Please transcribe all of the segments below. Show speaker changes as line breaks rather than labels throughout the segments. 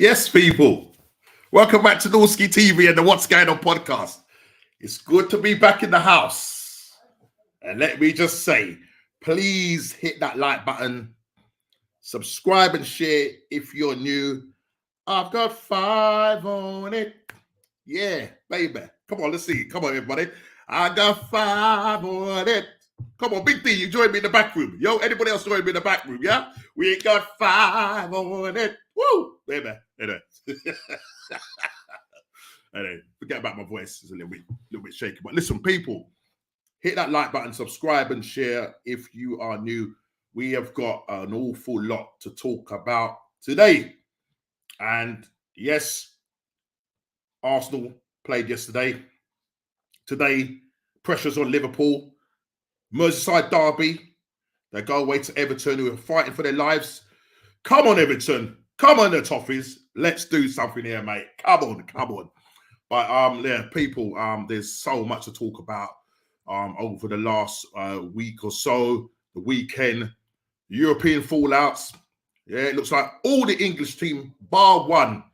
Yes, people. Welcome back to Norski TV and the What's Going On podcast. It's good to be back in the house. And let me just say, please hit that like button, subscribe and share if you're new. I've got 5 on it. Yeah, baby. Come on, let's see. Come on, everybody. I got 5 on it. Come on, Big D, you join me in the back room. Yo, anybody else join me in the back room, yeah? We got 5 on it. Woo! Baby. Anyway, forget about my voice. It's a little bit shaky. But listen, people, hit that like button, subscribe and share if you are new. We have got an awful lot to talk about today. And yes, Arsenal played yesterday. Today, pressures on Liverpool. Merseyside derby. They go away to Everton, who are fighting for their lives. Come on, Everton. Come on, the Toffees. Let's do something here, mate. Come on. But yeah, people, there's so much to talk about over the last week or so. The weekend, European fallouts. Yeah, it looks like all the English team, bar one,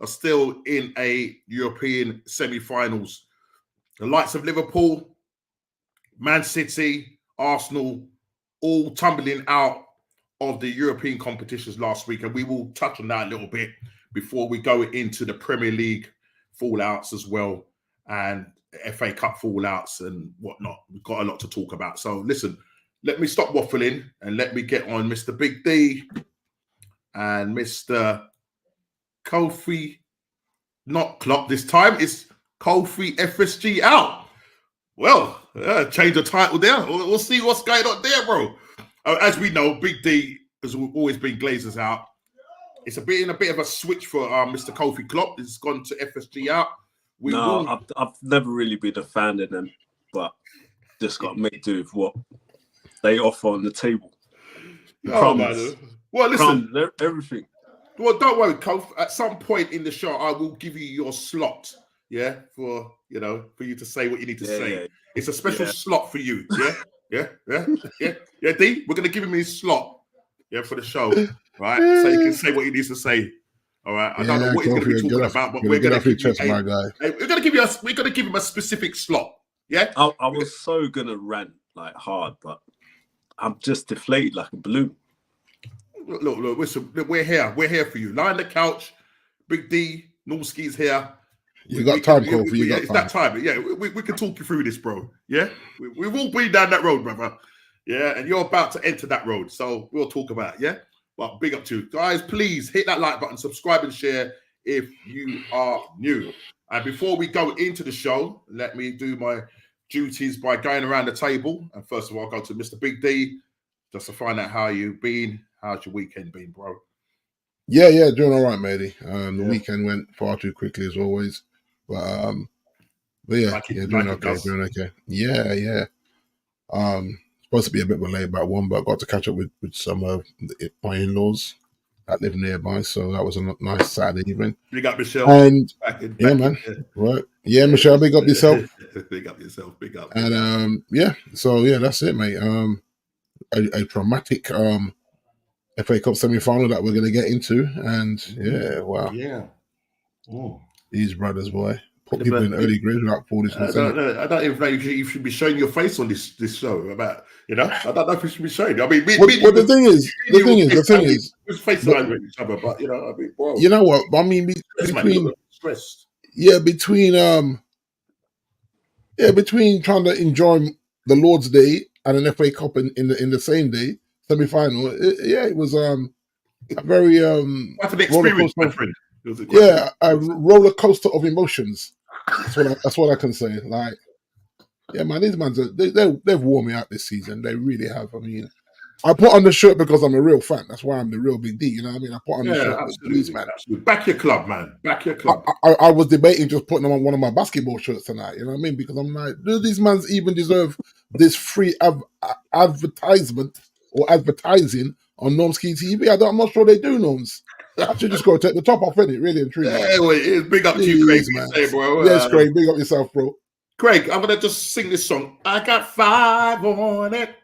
are still in a European semi-finals. The likes of Liverpool, Man City, Arsenal, all tumbling out of the European competitions last week. And we will touch on that a little bit before we go into the Premier League fallouts as well and FA Cup fallouts and whatnot. We've got a lot to talk about. So listen, let me stop waffling and let me get on Mr. Big D and Mr. Kofi, not Klopp this time. It's Kofi FSG out. Well, change the title there. We'll see what's going on there, bro. As we know, Big D has always been Glazers out. It's been a bit of a switch for Mr. Kofi Klopp. He's gone to FSG out.
I've never really been a fan of them, but just got to make do with what they offer on the table.
Man. Well, listen,
everything.
Well, don't worry, Kofi. At some point in the show, I will give you your slot. Yeah, for you to say what you need to say. Yeah. It's a special slot for you. Yeah. D, we're gonna give him his slot. Yeah, for the show, right? So he can say what he needs to say. All right. I don't know what he's gonna be talking about, but we're gonna give
my guy.
We're gonna give him a specific slot. Yeah.
I was so gonna rant like hard, but I'm just deflated like a balloon.
Look, listen, we're here. We're here for you. Lie on the couch. Big D, Norski's here.
You got time, Kofi.
It's that time. Yeah, we can talk you through this, bro. Yeah, we've all been down that road, brother. Yeah, and you're about to enter that road, so we'll talk about it. Yeah, well, big up to you guys. Please hit that like button, subscribe and share if you are new. And before we go into the show, let me do my duties by going around the table. And first of all, I'll go to Mr. Big D just to find out how you've been. How's your weekend been, bro?
Yeah, doing all right, matey. The weekend went far too quickly as always. But yeah, doing okay. Yeah. Supposed to be a bit of a laid back one, but I got to catch up with some of my in-laws that live nearby, so that was a nice Saturday evening.
Big up Michelle.
And man. Right. Yeah, Michelle, big up yourself.
Big up yourself, big up.
And so that's it, mate. A traumatic FA Cup semi-final that we're gonna get into, and wow.
Yeah. Oh.
These brothers, boy. Put people in early grades without foolishness.
I don't even know if you should be showing your face on this show about, I don't know if you should be showing. I mean,
the thing is,
we're face with each other, but I mean, wow.
You know what? I mean, between trying to enjoy the Lord's Day and an FA Cup in the same day semi-final, it was a very
what an experience, my friend.
A roller coaster of emotions. That's what I can say. Like, yeah, man, these mans they've worn me out this season. They really have. I mean, I put on the shirt because I'm a real fan. That's why I'm the real Big D. You know what I mean? I put on the shirt for these man.
Absolutely. Back your club, man. Back your club.
I was debating just putting on one of my basketball shirts tonight. You know what I mean? Because I'm like, do these mans even deserve this free advertisement or advertising on Normski TV? I'm not sure they do, Norms. I should just go take the top off, innit? Really and truly.
Yeah, well, it's big up to you, Craig, man. Say, bro.
Yes, Craig, big up yourself, bro.
Craig, I'm gonna just sing this song. I got 5 on it.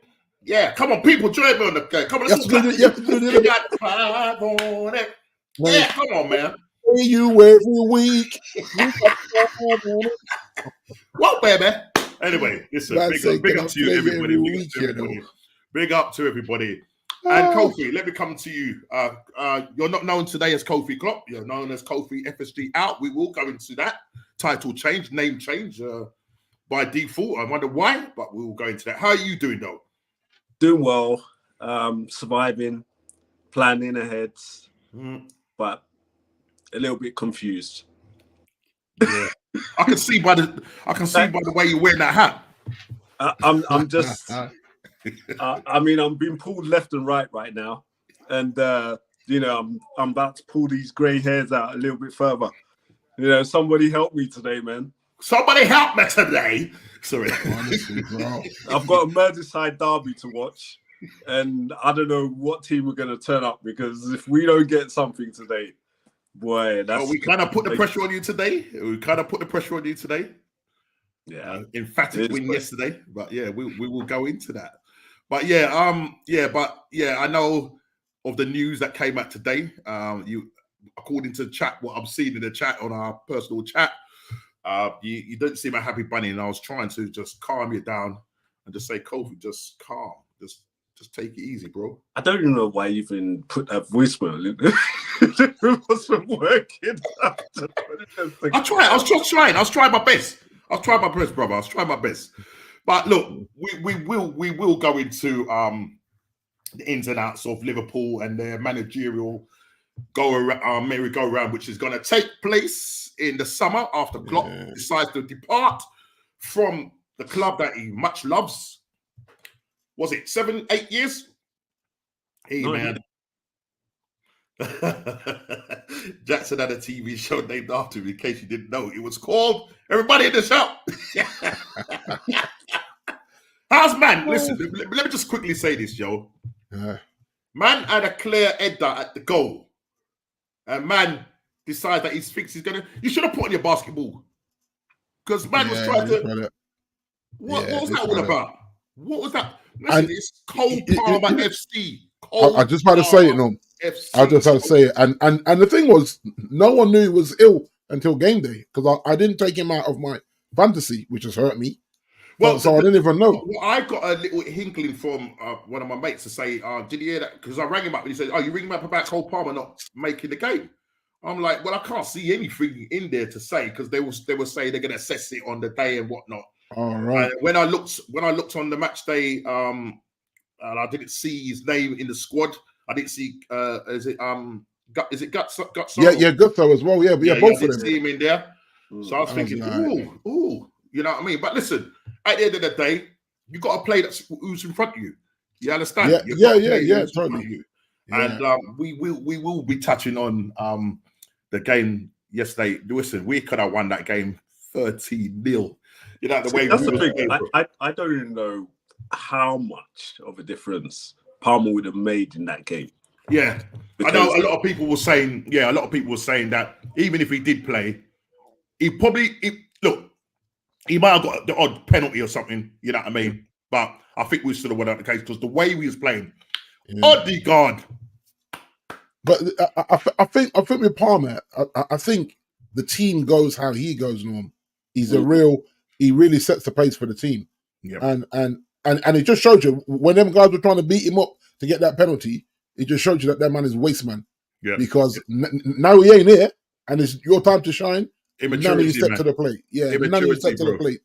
Yeah, come on, people, join me on the game. Come on, let's do it.
You
got 5 on it. Yeah, come on, man.
You every week.
What, baby? Anyway, listen, big up to you, everybody. Big up to everybody. And Kofi, let me come to you. You're not known today as Kofi Klopp. You're known as Kofi FSG out. We will go into that title change, name change by default. I wonder why, but we will go into that. How are you doing, though?
Doing well, surviving, planning ahead, but a little bit confused.
Yeah, I can see by the way you're wearing that hat.
I'm just. I'm being pulled left and right now, and I'm about to pull these grey hairs out a little bit further. Somebody help me today, man.
Somebody help me today. Sorry,
honestly, bro.
I've got a Merseyside derby to watch, and I don't know what team we're going to turn up, because if we don't get something today, boy, that's.
We kind of put the pressure on you today. Yeah, emphatic win yesterday, but yeah, we will go into that. But I know of the news that came out today. According to the chat, what I'm seeing in the chat on our personal chat, you don't seem a happy bunny, and I was trying to just calm you down and just say, Kofi, just calm, just take it easy, bro.
I don't even know why you even put that voicemail in. It wasn't working.
I tried. I was trying my best. Brother. I was trying my best. But look, we will go into the ins and outs of Liverpool and their managerial merry-go-round, which is going to take place in the summer after Klopp decides to depart from the club that he much loves. Was it 7-8 years? Hey, man. Jackson had a TV show named after him, in case you didn't know. It was called Everybody in the Show. How's man? Listen, let me just quickly say this, Joe. Man had a clear header at the goal. And man decides that he thinks he's going to... You should have put on your basketball. Because man was trying to... What was that all about? What was that? Listen, it's Cole Palmer FC.
I just had to say it, no. I just had to say it. And the thing was, no one knew he was ill until game day, because I didn't take him out of my fantasy, which has hurt me. Well, so I didn't even know.
I got a little hinkling from one of my mates to say, did you hear that? Because I rang him up and he said, you ringing up about Cole Palmer not making the game? I'm like, well, I can't see anything in there to say, because they were saying they're going to assess it on the day and whatnot.
All right.
When I looked on the match day, and I didn't see his name in the squad. I didn't see. Is it Guts?
Yeah, Gutso as well. Yeah, but both of them.
See him in there. So I was thinking, ooh, you know what I mean? But listen, at the end of the day, you got to play who's in front of you. You understand?
Yeah, totally.
And we will be touching on the game yesterday. Listen, we could have won that game 13-0. You know, the way
that's the thing. I don't even know how much of a difference Palmer would have made in that game.
Yeah, because I know a lot of people were saying. Yeah, a lot of people were saying that even if he did play, he might have got the odd penalty or something. You know what I mean? But I think we should have won out the case, because the way he was playing, God.
But I think with Palmer, I think the team goes how he goes, Norm. He's he really sets the pace for the team.
Yeah.
And it just showed you, when them guys were trying to beat him up to get that penalty, it just showed you that man is waste man. Yeah. Because now he ain't here, and it's your time to shine. Now you step to the plate. Yeah, now you step to the plate.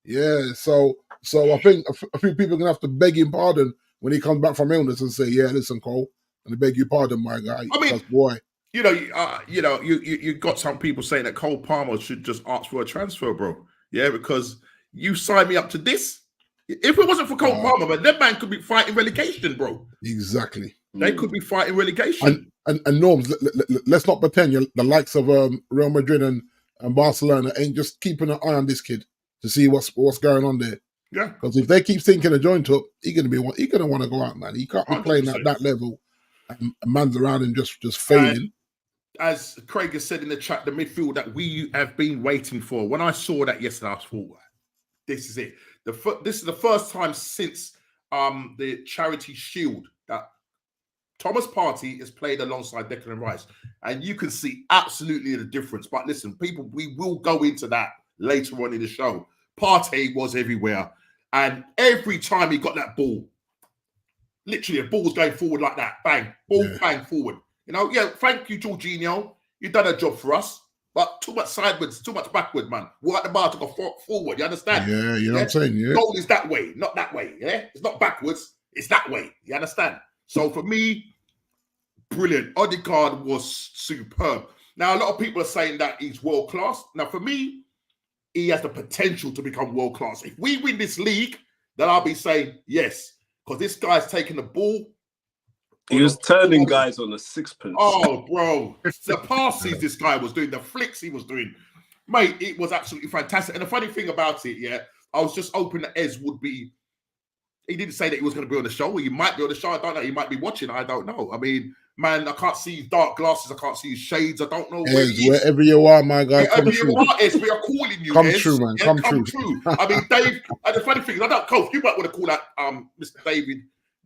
Yeah, so I think a few people are gonna have to beg him pardon when he comes back from illness and say, "Yeah, listen, Cole, and I beg your pardon, my guy."
I mean,
boy,
you got some people saying that Cole Palmer should just ask for a transfer, bro. Yeah, because you signed me up to this. If it wasn't for Cole Palmer, man, that man could be fighting relegation, bro.
Exactly.
They could be fighting relegation.
And Norms, let's not pretend the likes of Real Madrid and Barcelona ain't just keeping an eye on this kid to see what's going on there.
Yeah.
Because if they keep thinking a joint up, he's gonna want to go out, man. He can't be 100%. Playing at that level and man's around and just failing.
As Craig has said in the chat, the midfield that we have been waiting for. When I saw that yesterday, I thought, this is it. This is the first time since the Charity Shield that Thomas Partey is played alongside Declan Rice, and you can see absolutely the difference. But listen, people, we will go into that later on in the show. Partey was everywhere, and every time he got that ball, literally a ball was going forward like that, bang, ball, bang, forward. You know, thank you, Jorginho. You've done a job for us, but too much sideways, too much backward, man. We're at the bar to go forward. You understand?
Yeah, you know what I'm saying? Yeah.
Goal is that way, not that way. Yeah, it's not backwards. It's that way. You understand? So for me, brilliant. Odegaard was superb. Now, a lot of people are saying that he's world class. Now, for me, he has the potential to become world class. If we win this league, then I'll be saying yes, because this guy's taking the ball.
He was turning guys on a sixpence.
Oh, bro. The passes this guy was doing, the flicks he was doing. Mate, it was absolutely fantastic. And the funny thing about it, I was just hoping that Ez would be, he didn't say that he was going to be on the show. He might be on the show. I don't know. He might be watching. I don't know. I mean, man, I can't see his dark glasses. I can't see his shades. I don't know
wherever you are, my guy.
Wherever you are, Ez, we are calling you.
Come true, man. Come true.
I mean, Dave, and the funny thing is, I don't, Coach, you might want to call that Mr. David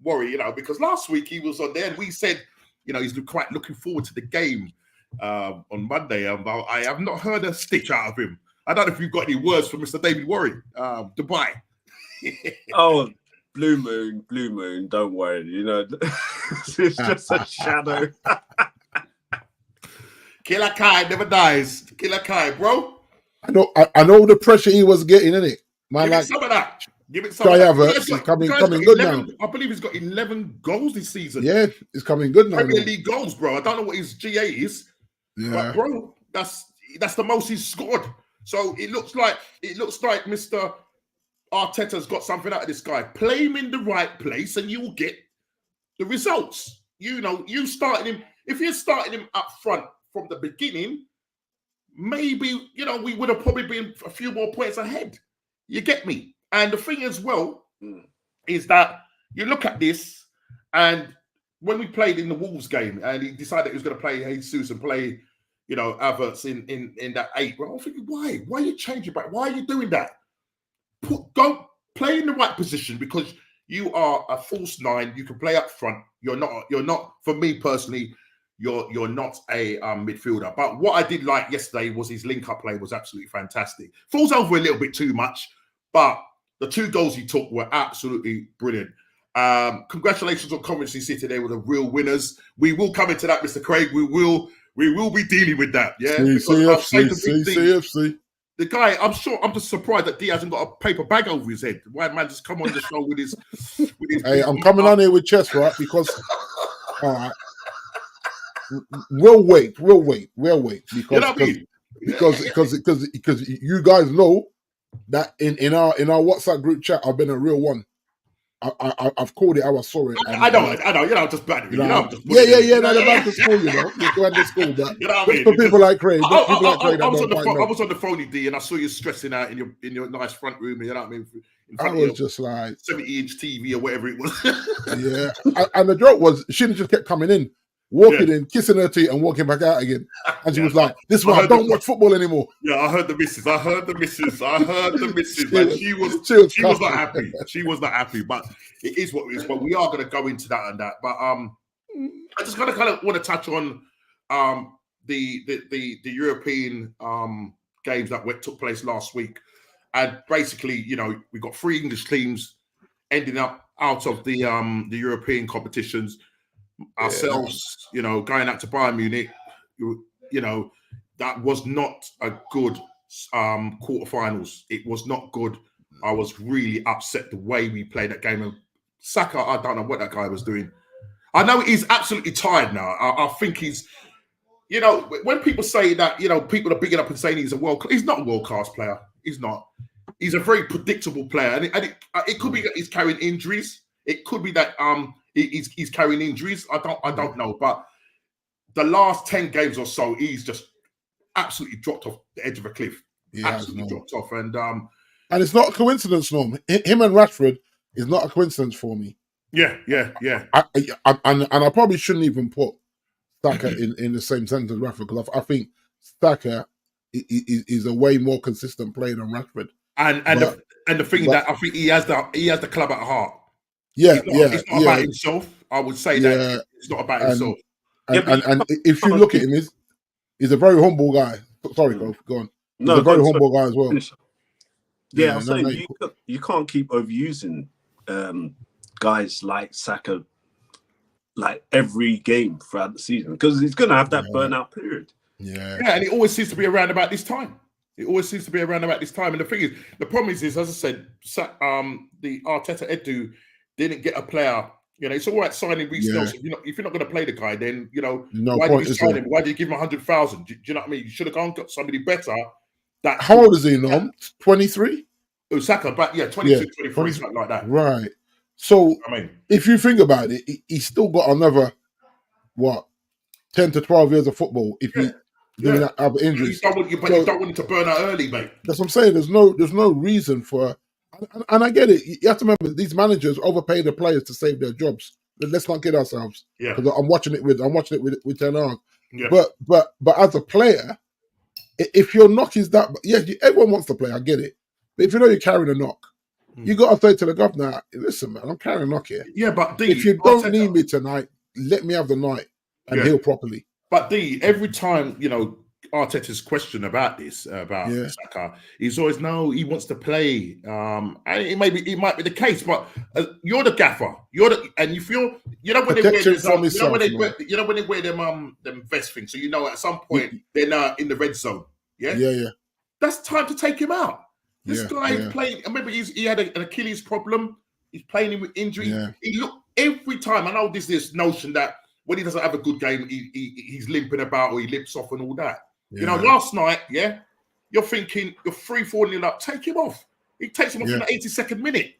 Worry, because last week he was on there and we said, he's quite looking forward to the game on Monday. I have not heard a stitch out of him. I don't know if you've got any words for Mr. David Worry, Dubai.
Oh, blue moon, don't worry. It's just a shadow.
Killer
Kai never dies. Killer Kai, bro.
I know the pressure he was getting, innit? Man,
give it some of that. Give it some
Kai
of that.
Havertz is coming good
11,
now.
I believe he's got 11 goals this season.
Yeah, it's coming good now.
Premier League goals, bro. I don't know what his GA is. Yeah. But bro, that's the most he's scored. So it looks like Mr. Arteta's got something out of this guy. Play him in the right place and you will get the results. You started him. If you started him up front from the beginning, maybe, we would have probably been a few more points ahead. You get me? And the thing as well is that you look at this, and when we played in the Wolves game, and he decided he was going to play Jesus and play, Havertz in that 8. Well, I'm thinking, why? Why are you changing back? Why are you doing that? Go play in the right position, because you are a false 9. You can play up front. You're not. For me personally, you're not a midfielder. But what I did like yesterday was his link-up play was absolutely fantastic. Falls over a little bit too much, but the 2 goals he took were absolutely brilliant. Congratulations on Coventry City. They were the real winners. We will come into that, Mr. Craig. We will be dealing with that. Yeah.
CFC.
The guy, I'm just surprised that Diaz hasn't got a paper bag over his head. Why man just come on the show with his
Hey, I'm coming on here with chest, right? Because all right. We'll wait. Because you guys know that in our WhatsApp group chat, I've been a real one. I've called it how I saw it.
I know. Just bad.
No, the back to school. You go to school, but
I mean?
For people like Craig,
I was on the phone, D, and I saw you stressing out in your nice front room. You know what I mean?
I was just like
70-inch TV or whatever it was.
Yeah, and the joke was she just kept coming in. Walking in, kissing her teeth, and walking back out again. And she was like, "This one, I don't watch football anymore."
Yeah, I heard the missus. Man, she was not happy. She was not happy. But it is what it is. But we are going to go into that and that. But I just kind of want to touch on the European games that took place last week, and basically, we got 3 English teams ending up out of the European competitions. Ourselves, going out to Bayern Munich, that was not a good quarterfinals. It was not good. I was really upset the way we played that game. And Saka, I don't know what that guy was doing. I know he's absolutely tired now. I think he's, when people say that, people are bigging up and saying he's not a world-class player. He's not. He's a very predictable player. And it could be that he's carrying injuries. It could be that he's carrying injuries. I don't know. But the last 10 games or so, he's just absolutely dropped off the edge of a cliff. Dropped off. And
it's not a coincidence, Norm. Him and Rashford is not a coincidence for me.
Yeah.
And I probably shouldn't even put Saka in the same sentence as Rashford, because I think Saka is a way more consistent player than Rashford.
And the thing that I think he has the club at heart.
Yeah,
it's not about himself. I would say that it's not about himself.
And if you look at him, he's a very humble guy. Sorry, go on. He's a very humble guy as well.
Yeah, I'm saying you can't keep overusing guys like Saka like every game throughout the season because he's going to have that burnout period.
Yeah, and it always seems to be around about this time. And the thing is, the problem is, as I said, the Arteta Edu didn't get a player. You know, it's all right signing Reece Nelson. If you're not going to play the guy, then why did you sign him? Why did you give him 100,000? Do you know what I mean? You should have gone and got somebody better.
How old is he now? 23.
Saka, but 22, 23, something like that.
Right. So, if you think about it, he's still got another 10 to 12 years of football. If he doesn't have injuries,
you don't want him to burn out early, mate.
That's what I'm saying. There's no reason for. And I get it. You have to remember these managers overpay the players to save their jobs. Let's not kid ourselves.
Yeah.
Because I'm watching it with Ten Hag.
Yeah.
But as a player, if your knock is that, everyone wants to play. I get it. But if you know you're carrying a knock, you got to say to the governor, "Listen, man, I'm carrying a knock here.
Yeah, but
if you don't need me tonight, let me have the night and heal properly."
But every time Arteta's question about this, about Saka, he's always he wants to play. And it might be the case, but you're the gaffer. And you feel when they wear them vest things, so at some point they're now in the red zone. Yeah. That's time to take him out. This guy is playing. I remember he had an Achilles problem. He's playing him with injury. Yeah. He looked every time. I know there's this notion that when he doesn't have a good game, he's limping about or he limps off and all that. Yeah. Last night, you're thinking you're 3-4 up. Take him off. He takes him off in the 82nd minute.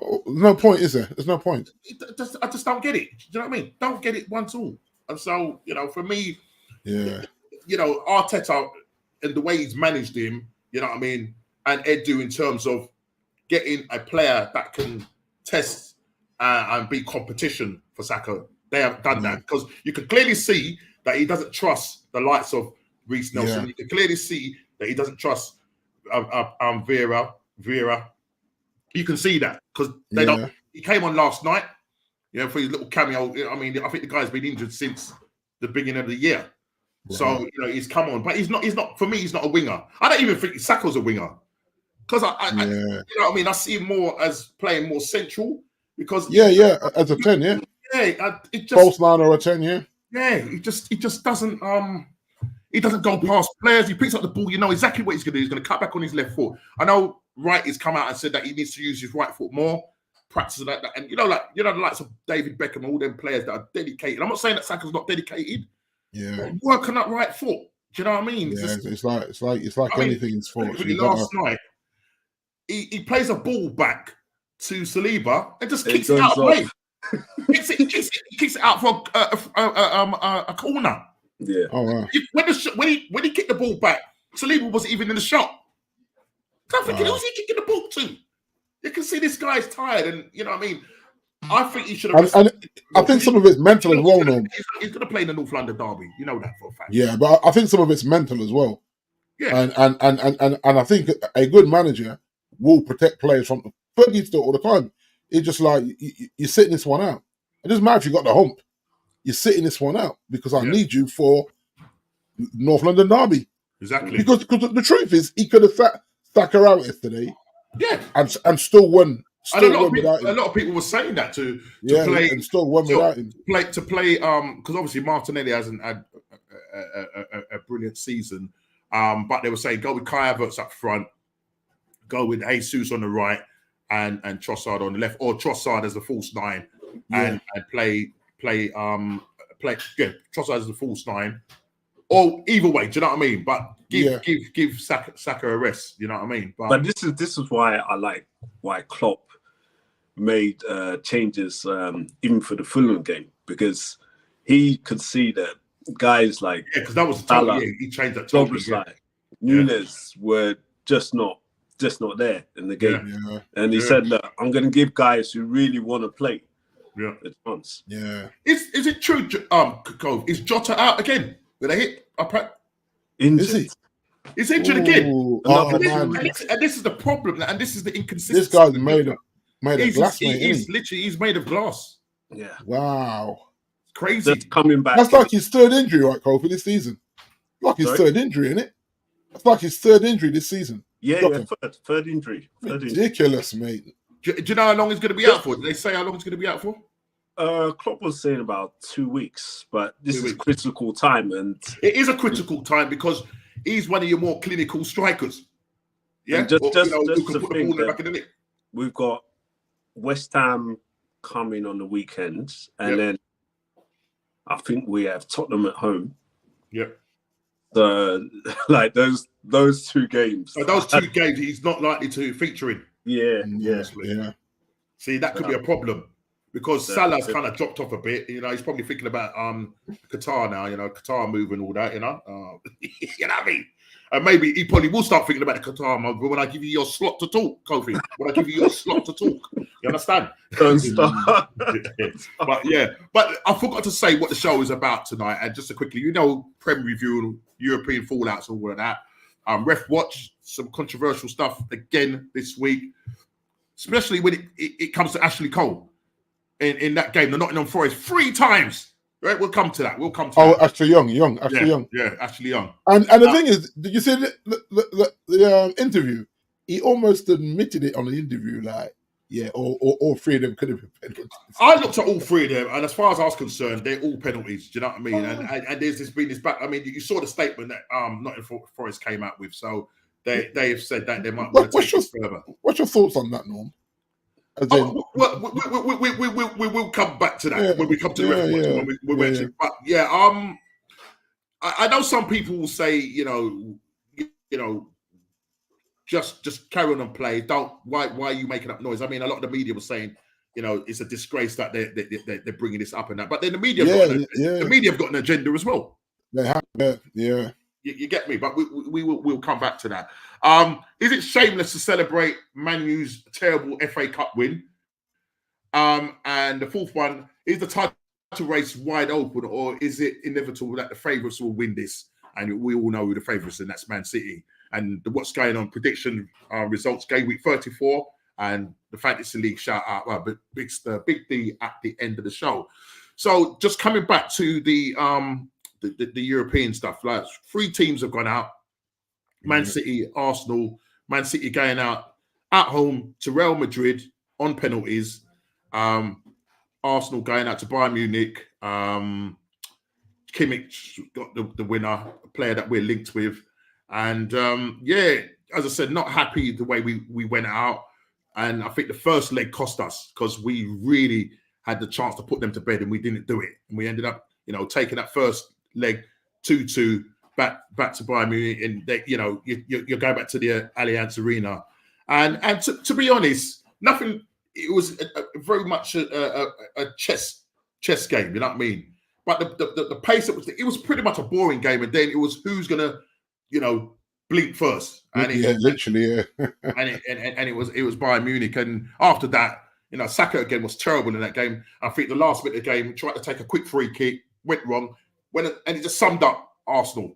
Oh, no point, is there? There's no point.
I just don't get it. Do you know what I mean? Don't get it once all. And so, for me, Arteta and the way he's managed him, you know what I mean, and Edu in terms of getting a player that can test and be competition for Saka, they have done that because you can clearly see that he doesn't trust the likes of Reece Nelson. Yeah. You can clearly see that he doesn't trust Vieira. You can see that because they don't. He came on last night, for his little cameo. I mean, I think the guy's been injured since the beginning of the year, so he's come on, but he's not. For me, he's not a winger. I don't even think Saka's a winger because I you know what I mean. I see him more as playing more central because
as a 10,
it just
false 9 or a 10,
he just doesn't he doesn't go past players. He picks up the ball. You know exactly what he's going to do. He's going to cut back on his left foot. I know Wright has come out and said that he needs to use his right foot more, practice like that. And the likes of David Beckham, all them players that are dedicated. I'm not saying that Saka's not dedicated.
Yeah,
working that right foot. Do you know what I mean?
Yeah, it's like anything in sports.
Last night, he plays a ball back to Saliba and just kicks it out of play. He kicks it out for a corner.
Yeah.
Oh wow.
When he kicked the ball back, Saliba wasn't even in the shot. I'm thinking, who's he kicking the ball to? You can see this guy's tired, and you know what I mean. I think he should have.
And I think some of it's mental as well. Now
he's going to play in the North London derby. You know that for a fact.
Yeah, but I think some of it's mental as well.
Yeah.
And I think a good manager will protect players from. Fergie's do it all the time. It's just like you're sitting this one out. It doesn't matter if you got the hump. You're sitting this one out because I need you for North London derby.
Exactly.
Because the truth is, he could have sat Saka out yesterday.
Yeah.
And still won.
A lot of people were saying that to play
and still won without him.
To play because obviously Martinelli hasn't had a brilliant season. But they were saying go with Kai Havertz up front, go with Jesus on the right, and Trossard on the left, or Trossard as the false 9, and play Trossard as the false 9. Or either way, do you know what I mean? But give Saka a rest, you know what I mean?
But this is why I like why Klopp made changes even for the Fulham game, because he could see that guys like
because that was Salah, he changed that totally.
Nunes were just not there in the game, and he said, "Look, I'm going to give guys who really want to play a chance."
Yeah,
is it true? Cove, is Jota out again with a hit?
Injured.
Is he?
He's injured again.
And
this is the problem, and this is the inconsistency.
This guy's made of glass,
he's literally made of glass.
Yeah.
Wow.
Crazy.
That's coming back.
That's like his third injury, right, Cole, for this season. Like his third injury, isn't it? That's like his third injury this season.
Yeah, third injury.
Ridiculous, mate.
Do you know how long he's going to be out for? Did they say how long he's going to be out for?
Klopp was saying about 2 weeks, but this is critical time, and
it is a critical time because he's one of your more clinical strikers. Yeah,
just
who can
to
put the ball in the back of the net.
We've got West Ham coming on the weekend, and then I think we have Tottenham at home.
Yep.
So, like those 2 games.
So those 2 games, he's not likely to feature in.
Yeah.
See, that could be a problem because Salah's kind of dropped off a bit. You know, he's probably thinking about Qatar now. You know, Qatar move and all that. You know, you know what I mean. And maybe he probably will start thinking about the Qatar move when I give you your slot to talk, Kofi. When I give you your slot to talk, you understand?
Don't start.
but I forgot to say what the show is about tonight. And just quickly, you know, Prem review, European fallouts, all of that. Ref watch, some controversial stuff again this week, especially when it comes to Ashley Cole in that game, the Nottingham Forest 3 times. Right, we'll come to that.
Ashley Ashley Young.
Yeah, Ashley Young.
And the thing is, did you see the interview? He almost admitted it on the interview, like, all 3 of them could have been penalties.
I looked at all 3 of them, and as far as I was concerned, they're all penalties. Do you know what I mean? And there's been this back. I mean, you saw the statement that Nottingham Forest came out with, so they have said that they might want to take it further. What's
your thoughts on that, Norm?
We will come back to that when we come to the reference. When we mention, but I know some people will say, you know, just carry on and play. Why are you making up noise? I mean, a lot of the media was saying, you know, it's a disgrace that they're bringing this up and that. But then the media, the media have got an agenda as well.
They have, yeah.
You get me, but we'll come back to that. Is it shameless to celebrate Man U's terrible FA Cup win? And the 4th one, is the title race wide open, or is it inevitable that the favourites will win this? And we all know who the favourites are, and that's Man City. And what's going on? Prediction results: game week 34, and the Fantasy League shout out. Well, but Big D at the end of the show. So just coming back to the European stuff, like 3 teams have gone out. Man City, Arsenal. Man City going out at home to Real Madrid on penalties. Arsenal going out to Bayern Munich. Kimmich got the winner, a player that we're linked with. And as I said, not happy the way we went out. And I think the first leg cost us because we really had the chance to put them to bed and we didn't do it. And we ended up, you know, taking that first leg 2-2 back to Bayern Munich, and they, you know, you're going back to the Allianz Arena, and to be honest, nothing. It was very much a chess game, you know what I mean? But the pace, it was pretty much a boring game, and then it was who's gonna, you know, blink first, and
literally.
and it was Bayern Munich, and after that, you know, Saka again was terrible in that game. I think the last bit of the game, tried to take a quick free kick, went wrong, and it just summed up Arsenal.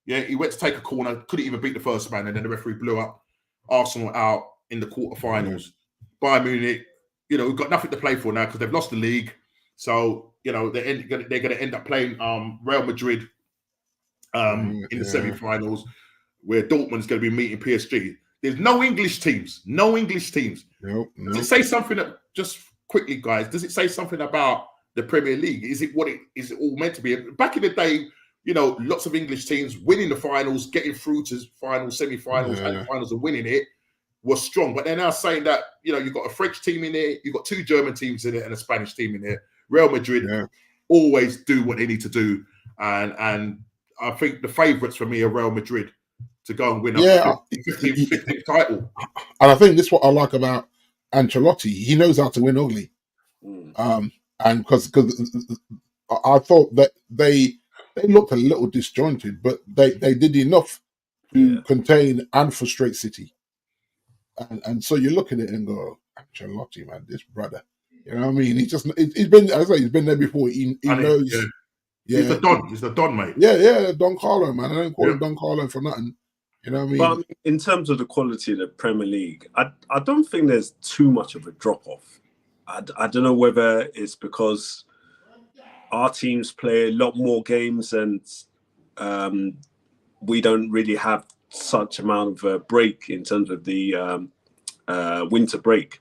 Yeah, he went to take a corner, couldn't even beat the first man, and then the referee blew up Arsenal out in the quarterfinals. Bayern Munich, you know, we've got nothing to play for now because they've lost the league. So, you know, they're going to end up playing Real Madrid in the semi-finals, where Dortmund's going to be meeting PSG. There's no English teams. Nope. Does it say something that, just quickly, guys, does it say something about the Premier League? Is it all meant to be? Back in the day, you know, lots of English teams winning the finals, getting through to finals, semi-finals, and finals and winning it was strong. But they're now saying that, you know, you've got a French team in there, you've got 2 German teams in it and a Spanish team in there. Real Madrid always do what they need to do. And I think the favourites for me are Real Madrid to go and win a 15th title.
And I think this is what I like about Ancelotti. He knows how to win ugly. And because I thought that they looked a little disjointed, but they did enough to contain and frustrate City. And so you look at it and go, Ancelotti, man, this brother. You know what I mean? He's been, as I say, he's been there before. He knows. Yeah.
He's the Don. He's the Don, mate.
Yeah, Don Carlo, man. I don't call him Don Carlo for nothing. You know what I mean?
But in terms of the quality of the Premier League, I don't think there's too much of a drop-off. I don't know whether it's because our teams play a lot more games and we don't really have such amount of a break in terms of the winter break,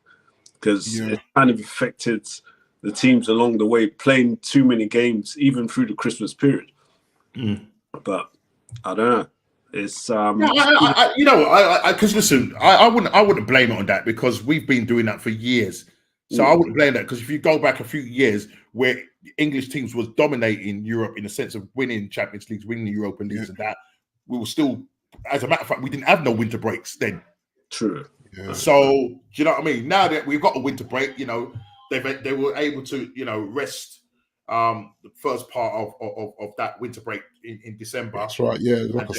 because it kind of affected the teams along the way, playing too many games even through the Christmas period. But I don't know. It's
because listen, I wouldn't blame it on that, because we've been doing that for years. So I wouldn't blame that, because if you go back a few years where English teams was dominating Europe in the sense of winning Champions Leagues, winning the European Leagues, and that, we were still, as a matter of fact, we didn't have no winter breaks then.
True.
Yeah.
So do you know what I mean? Now that we've got a winter break, they were able to rest the first part of that winter break in December.
That's right. Yeah, it was like a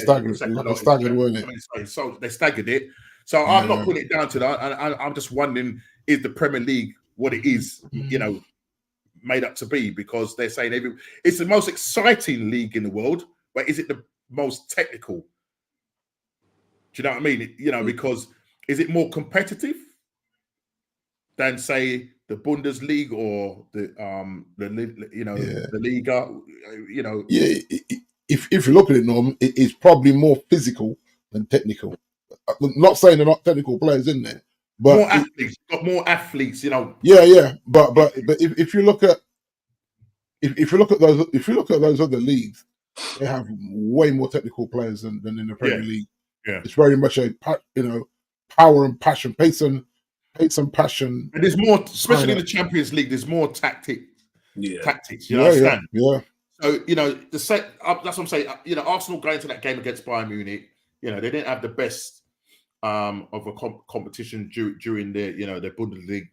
staggered, wasn't it?
So they staggered it. So I'm not putting it down to that. I'm just wondering, is the Premier League what it is, made up to be? Because they're saying it's the most exciting league in the world, but is it the most technical? Do you know what I mean? Because is it more competitive than, say, the Bundesliga or the Liga?
Yeah, if you look at it, Norm, it's probably more physical than technical. I'm not saying they're not technical players in there, but
more athletes.
Yeah, but if you look at those other leagues, they have way more technical players than in the Premier League.
Yeah,
it's very much a power and passion, pace and passion.
And there's more, especially in the Champions League. There's more tactics. You understand?
Yeah.
So that's what I'm saying. Arsenal going to that game against Bayern Munich, they didn't have the best of a competition during their Bundesliga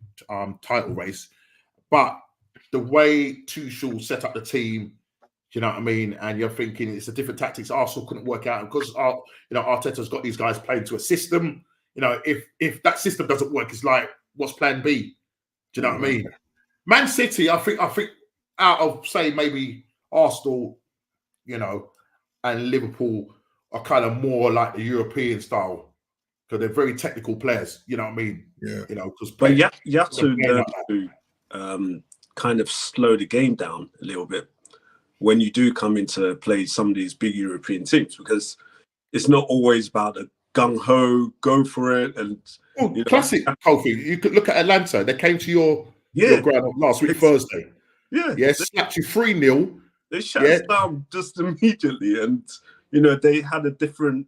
title race, but the way Tuchel set up the team, you know what I mean, and you're thinking it's a different tactics Arsenal couldn't work out, because Arteta's got these guys playing to a system. If that system doesn't work, it's like, what's plan B? Do you know what I mean? Man City, I think out of, say, maybe Arsenal, and Liverpool are kind of more like the European style, because they're very technical players. You know what I mean?
Yeah.
But you have to learn to kind of slow the game down a little bit when you do come into play some of these big European teams, because it's not always about a gung-ho, go for it. And
classic, Kofi. You could look at Atlanta. They came to your ground last week, Thursday.
Yeah.
Slapped you 3-0.
They shut us down just immediately. And, they had a different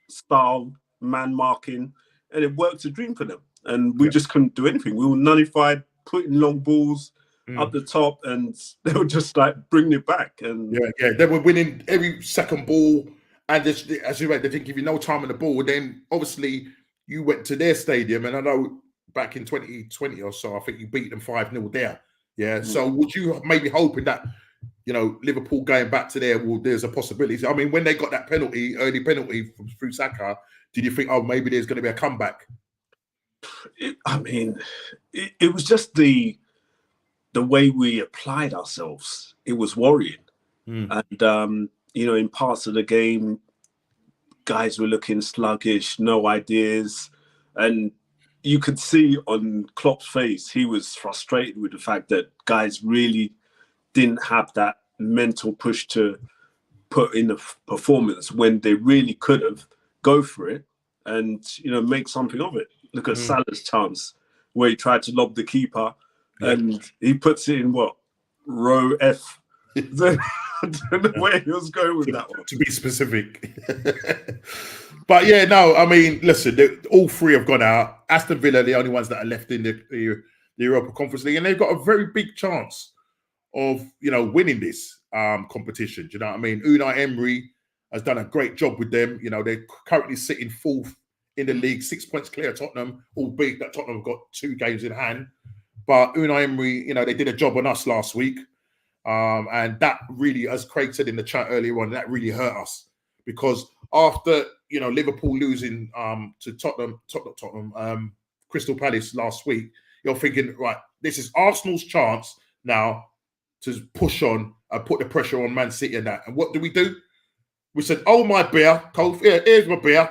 style, man marking, and it worked a dream for them. And we just couldn't do anything. We were nullified, putting long balls up the top, and they were just like bringing it back. And
they were winning every second ball. And as you read, they didn't give you no time on the ball. And then obviously you went to their stadium, and I know back in 2020 or so, I think you beat them 5-0 there. Yeah. So would you maybe hoping that Liverpool going back to there, there's a possibility? I mean, when they got that early penalty through Saka, did you think, maybe there's going to be a comeback?
It was just the way we applied ourselves. It was worrying. And in parts of the game, guys were looking sluggish, no ideas. And you could see on Klopp's face, he was frustrated with the fact that guys really didn't have that mental push to put in the performance when they really could have. Go for it and, make something of it. Look at Salah's chance where he tried to lob the keeper and he puts it in row F. I don't know where he was going with that one.
To be specific. But listen, all three have gone out. Aston Villa are the only ones that are left in the Europa Conference League, and they've got a very big chance of, winning this competition. Do you know what I mean? Unai Emery has done a great job with them. They're currently sitting fourth in the league, 6 points clear of Tottenham, albeit that Tottenham have got 2 games in hand. But Unai Emery, they did a job on us last week. And that really, as Craig said in the chat earlier on, that really hurt us, because after Liverpool losing to Tottenham, Crystal Palace last week, you're thinking, right, this is Arsenal's chance now to push on and put the pressure on Man City and that. And what do? We said, "Oh my beer, Cole, here's my beer,"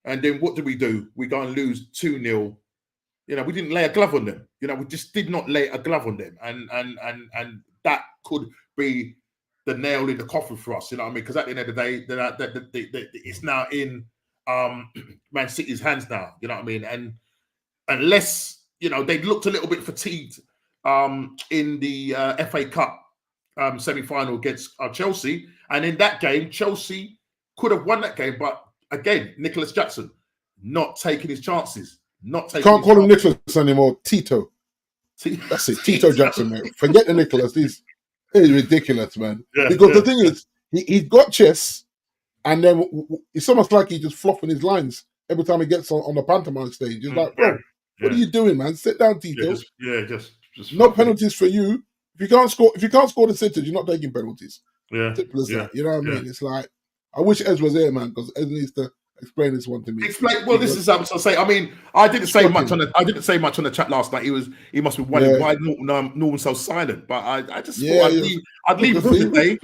and then what do? We go and lose 2-0, we didn't lay a glove on them. We just did not lay a glove on them, and that could be the nail in the coffin for us. You know what I mean? Because at the end of the day, it's now in Man City's hands now. You know what I mean? And unless they looked a little bit fatigued in the FA Cup semi-final against Chelsea, and in that game, Chelsea could have won that game, but again, Nicholas Jackson not taking his chances.
Can't call him Nicholas anymore. Tito. That's it. Tito Jackson, mate. Forget the Nicholas. He's ridiculous, man. Because the thing is, he's got chess, and then it's almost like he's just flopping his lines every time he gets on the pantomime stage. He's like, bro, what are you doing, man? Sit down, Tito.
Just
no penalties for you. If you can't score the sitters, you're not taking penalties. Simple as that. You know what I mean? It's like, I wish Ez was here, man, because Ez needs to explain this one to me.
This is what I'll say. I mean, I didn't say much on the chat last night. He must be wondering why Norman's so silent. But I just thought I'd leave him today,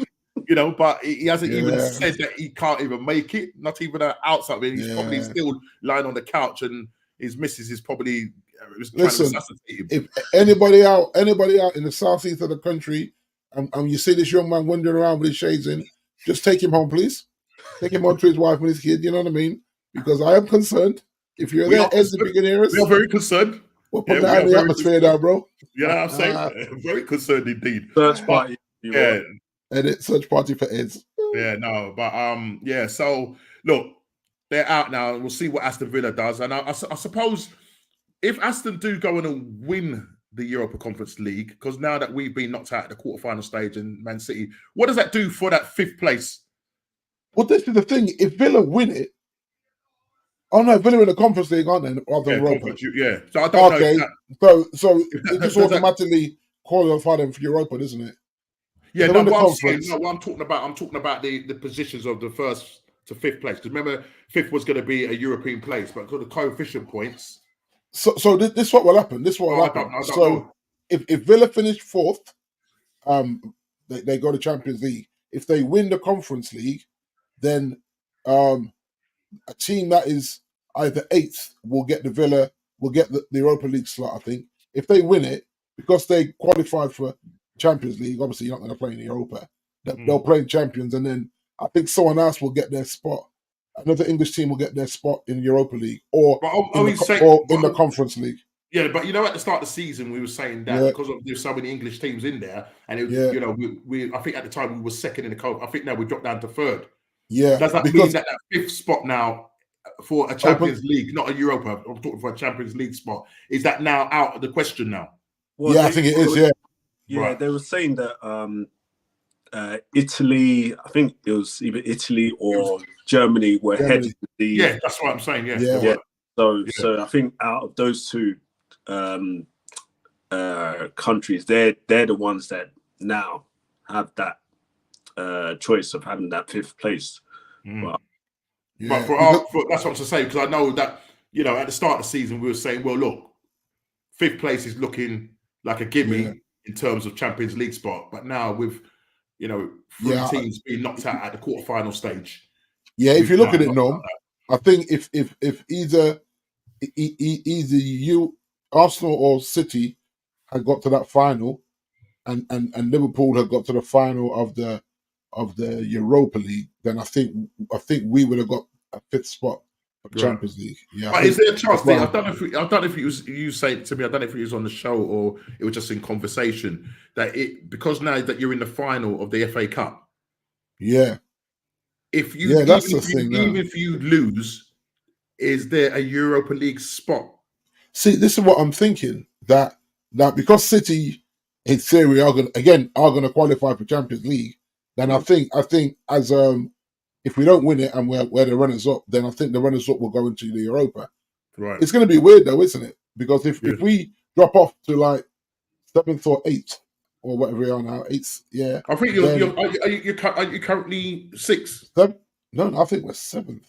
But he hasn't even said that he can't even make it. Not even an outside. He's probably still lying on the couch, and his missus is probably trying to assassinate him.
If anybody out in the southeast of the country, and you see this young man wandering around with his shades in, just take him home, please. Take him home to his wife and his kid, you know what I mean? Because I am concerned. If you're there as the beginners,
we are very concerned.
We'll put that in the atmosphere now, bro.
Yeah, I'm saying very concerned indeed.
Search party.
Edit search party for Eds.
So look, they're out now, and we'll see what Aston Villa does. And I suppose if Aston do go on and win the Europa Conference League, because now that we've been knocked out at the quarterfinal stage in Man City, what does that do for that 5th place?
Well, this is the thing. If Villa win it, Villa in the Conference League, aren't they? Rather than Europa.
So I don't know.
So it just automatically qualify them for Europa, doesn't it?
Yeah, no. What I'm talking about the positions of the 1st to 5th place. Because remember, 5th was going to be a European place, but because of the coefficient points.
So this is what will happen. I don't know. If Villa finish 4th, they go to Champions League. If they win the Conference League, then a team that is either 8th will get the Europa League slot, I think. If they win it, because they qualified for Champions League, obviously you're not going to play in Europa. They'll play in Champions, and then I think someone else will get their spot. Another English team will get their spot in Europa League or in the Conference League.
Yeah, but at the start of the season, we were saying that because there's so many English teams in there, and it, I think at the time we were 2nd in the co. I think now we dropped down to 3rd.
Yeah,
does that mean that 5th spot now for a Champions League, not a Europa? I'm talking for a Champions League spot. Is that now out of the question now?
Well, I think it is. Yeah,
right. They were saying that Italy, I think it was either Italy or Germany were headed to the.
Yeah, that's what I'm saying.
Yeah. So I think out of those two countries, they're the ones that now have that choice of having that 5th place.
But that's what I'm saying, because I know that at the start of the season we were saying, well, look, 5th place is looking like a gimme in terms of Champions League spot, but now with 3 teams being knocked out at the quarterfinal stage.
Yeah, if you look at it, Norm, I think if either you, Arsenal or City had got to that final, and Liverpool had got to the final of the Europa League, then I think we would have got a 5th spot for the Champions League. Yeah,
but is there a chance? I don't know if it was you saying to me. I don't know if it was on the show or it was just in conversation that because now that you're in the final of the FA Cup.
Yeah.
If you even if you lose, is there a Europa League spot?
See, this is what I'm thinking, that because City in theory are going to qualify for Champions League, then I think as if we don't win it and we're the runners up, then I think the runners up will go into the Europa.
Right.
It's going to be weird though, isn't it? Because if we drop off to like 7th or 8th or whatever we are now, 8th, yeah.
I think are you currently 6th?
No, I think we're 7th.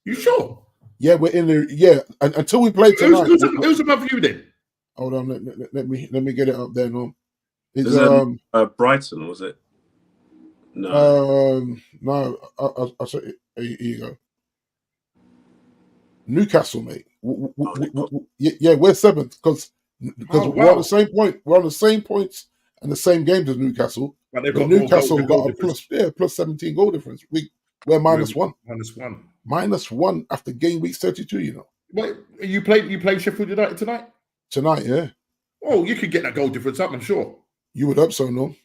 You sure?
Yeah, we're in the until we play tonight.
Who's above you then?
Hold on, let me get it up there, Norm. It's
Brighton, was it? No.
No. I said, here you go. Newcastle, mate. Yeah, we're 7th because we're on the same point. We're on the same points and the same games as Newcastle.
But they've
but
got
Newcastle
more goal
got a plus 17 goal difference. We're minus one. Minus one after game week 32. You know.
Wait, you played Sheffield United tonight?
Tonight, yeah.
Oh, you could get that goal difference up, I'm sure.
You would hope so, no?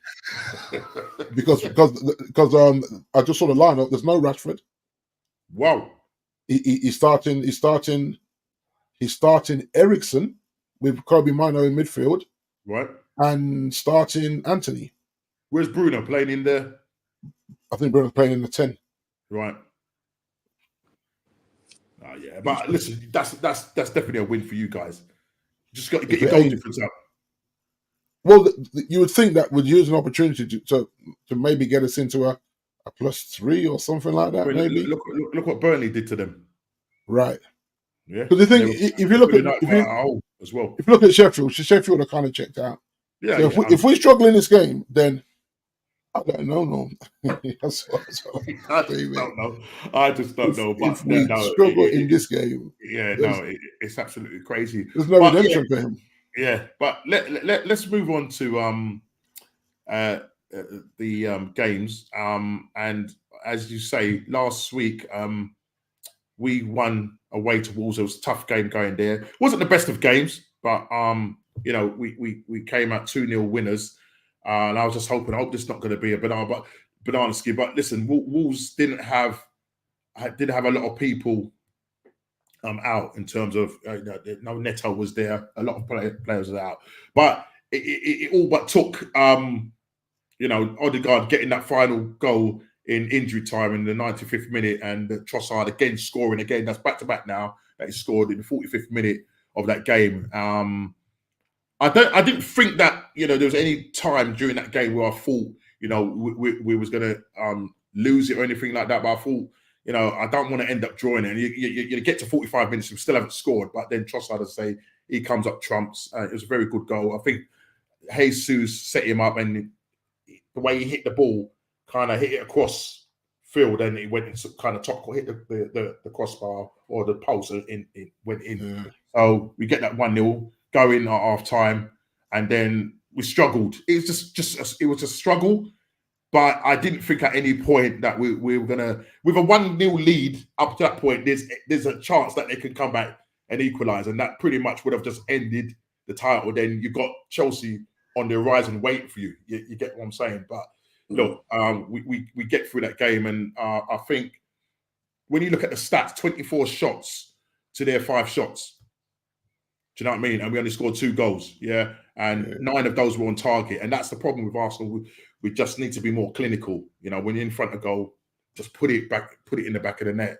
because I just saw the lineup. There's no Rashford.
Wow.
He's starting Eriksen with Kobe Mino in midfield.
Right.
And starting Anthony.
Where's Bruno playing in there?
I think Bruno's playing in the 10.
Right. Oh, yeah. But listen, that's definitely a win for you guys. You just got to get your goal difference up.
Well, you would think that would use an opportunity to maybe get us into a +3 or something like that. Maybe
look what Burnley did to them.
Right.
Yeah.
Because the thing, if you look at Sheffield are kind of checked out.
Yeah.
So if we struggle in this game, then I don't know. No, I just
don't know. But
if we struggle in this game,
it's absolutely crazy.
There's no redemption for him.
Yeah, but let's move on to the games. And as you say, last week we won away to Wolves. It was a tough game going there. It wasn't the best of games, but we came out 2-0 winners. And I was just hoping, I hope this is not going to be a banana skin. But listen, Wolves didn't have a lot of people out in terms of Neto was there, a lot of players are out, but it all but took Odegaard getting that final goal in injury time in the 95th minute, and Trossard again scoring again. That's back to back now that he scored in the 45th minute of that game. I didn't think that there was any time during that game where I thought we was going to lose it or anything like that, but I thought, I don't want to end up drawing it. And you get to 45 minutes, we still haven't scored. But then Trossard, I say, he comes up trumps. It was a very good goal. I think Jesus set him up, and the way he hit the ball, kind of hit it across field, and he went and kind of hit the crossbar or the post, and it went in. Yeah. So we get that 1-0 going at half time, and then we struggled. It was a struggle. But I didn't think at any point that we were gonna, with a 1-0 lead up to that point, there's a chance that they could come back and equalise, and that pretty much would have just ended the title. Then you got Chelsea on the horizon waiting for you. You get what I'm saying? But look, we get through that game, and I think when you look at the stats, 24 shots to their 5 shots. Do you know what I mean? And we only scored 2 goals, yeah, and 9 of those were on target, and that's the problem with Arsenal. We just need to be more clinical. When you're in front of goal, just put it in the back of the net.